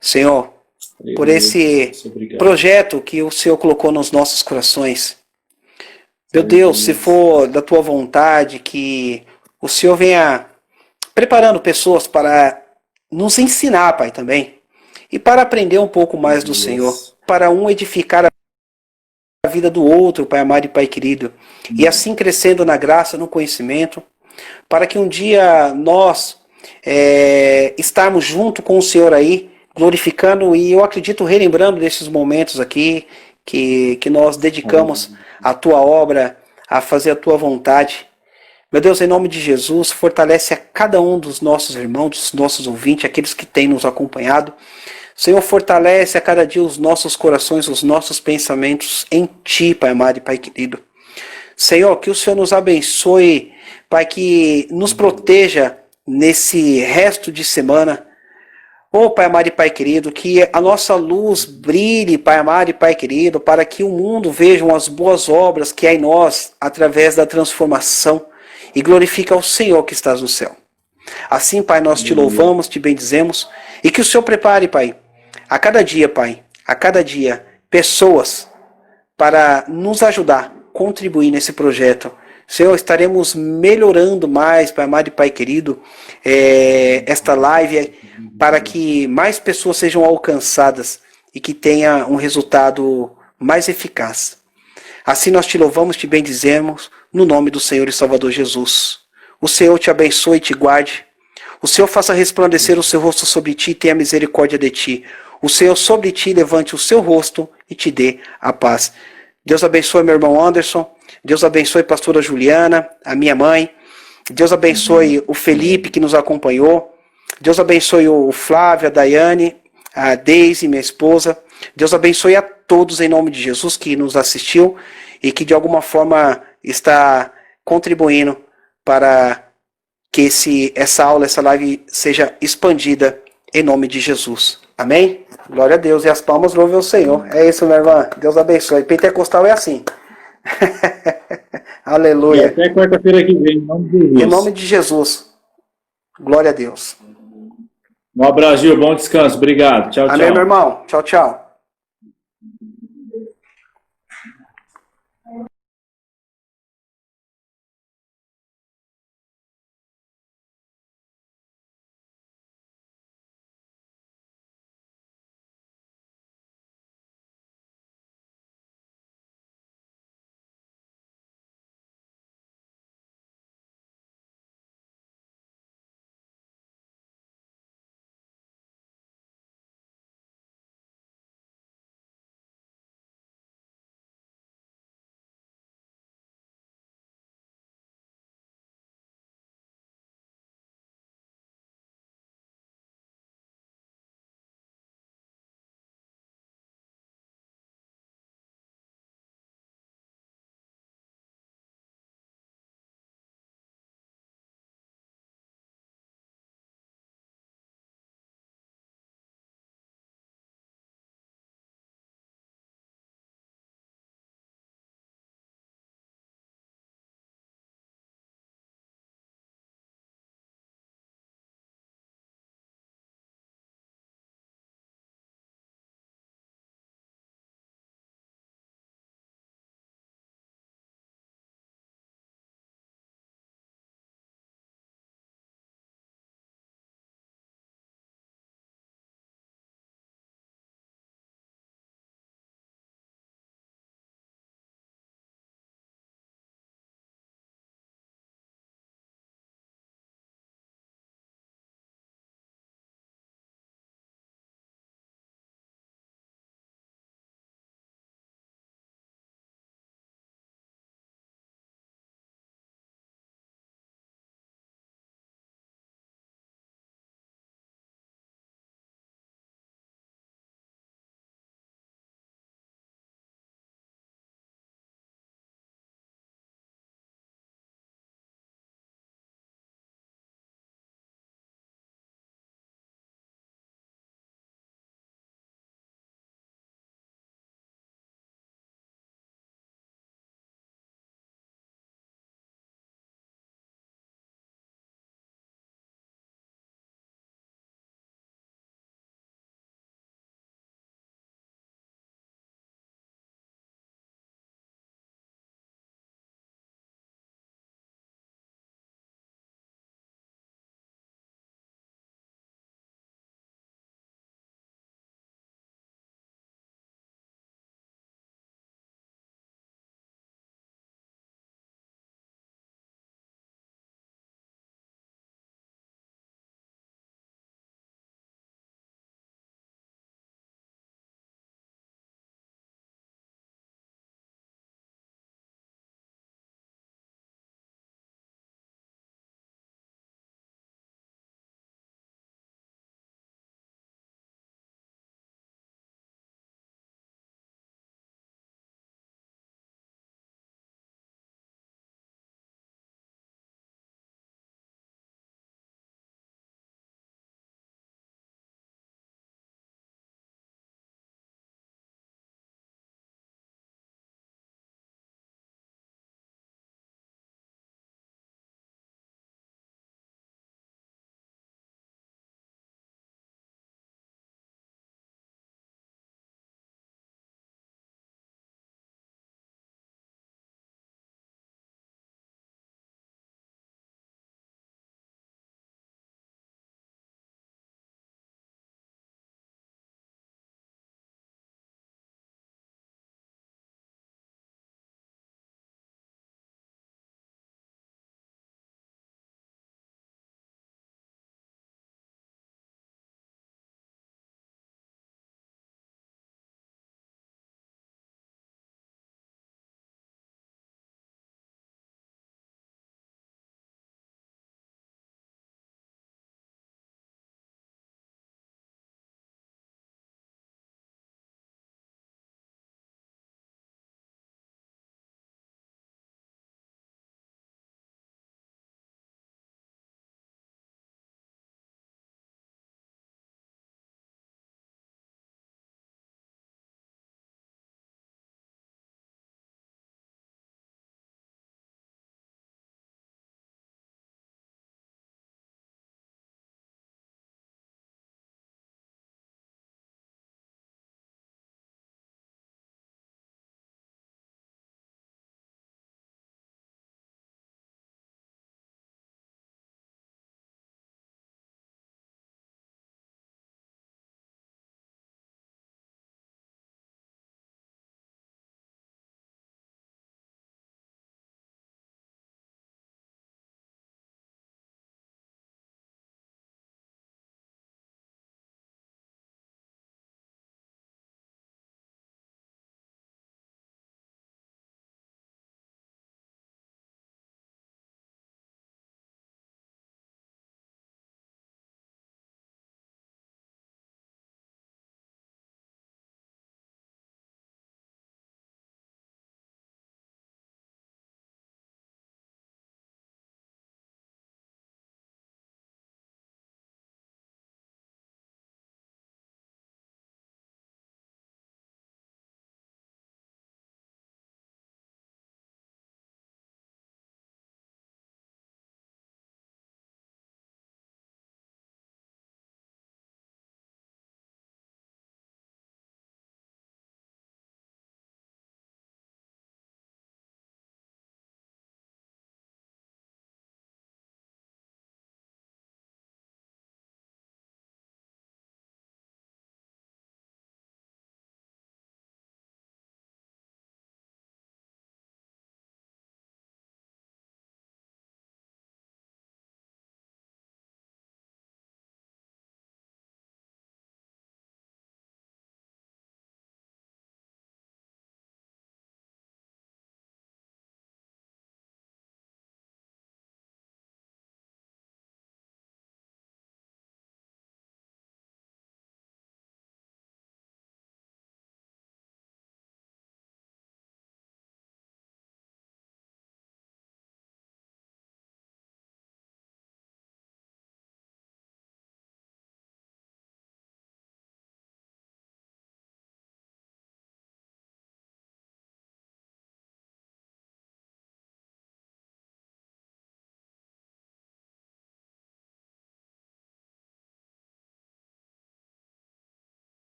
Senhor, por esse projeto que o Senhor colocou nos nossos corações. Meu Deus, se for da tua vontade, que o Senhor venha preparando pessoas para nos ensinar, Pai, também. E para aprender um pouco mais do Senhor. Para um edificar a vida do outro, Pai amado e Pai querido. E assim crescendo na graça, no conhecimento. Para que um dia nós estarmos junto com o Senhor aí, glorificando e eu acredito relembrando desses momentos aqui que nós dedicamos à tua obra, a fazer a tua vontade. Meu Deus, em nome de Jesus, fortalece a cada um dos nossos irmãos, dos nossos ouvintes, aqueles que têm nos acompanhado. Senhor, fortalece a cada dia os nossos corações, os nossos pensamentos em Ti, Pai amado e Pai querido. Senhor, que o Senhor nos abençoe, Pai, que nos proteja nesse resto de semana. Oh, Pai amado e Pai querido, que a nossa luz brilhe, Pai amado e Pai querido, para que o mundo veja as boas obras que há em nós, através da transformação, e glorifique ao Senhor que estás no céu. Assim, Pai, nós te louvamos, te bendizemos, e que o Senhor prepare, Pai, a cada dia, Pai, a cada dia, pessoas para nos ajudar, contribuir nesse projeto. Senhor, estaremos melhorando mais, Pai amado e Pai querido, esta live, para que mais pessoas sejam alcançadas e que tenha um resultado mais eficaz. Assim nós te louvamos, te bendizemos, no nome do Senhor e Salvador Jesus. O Senhor te abençoe e te guarde. O Senhor faça resplandecer o seu rosto sobre ti e tenha misericórdia de ti. O Senhor sobre ti levante o seu rosto e te dê a paz. Deus abençoe meu irmão Anderson. Deus abençoe a pastora Juliana, a minha mãe. Deus abençoe o Felipe que nos acompanhou. Deus abençoe o Flávio, a Daiane, a Deise, minha esposa. Deus abençoe a todos em nome de Jesus que nos assistiu e que de alguma forma está contribuindo para que essa aula, essa live seja expandida em nome de Jesus. Amém? Glória a Deus. E as palmas louvem o Senhor. É isso, minha irmã. Deus abençoe. Pentecostal é assim. Aleluia. E até quarta-feira que vem, em nome de Jesus. Em nome de Jesus. Glória a Deus. Um abraço, Gil. Bom descanso. Obrigado. Tchau, tchau. Amém, meu irmão. Tchau, tchau.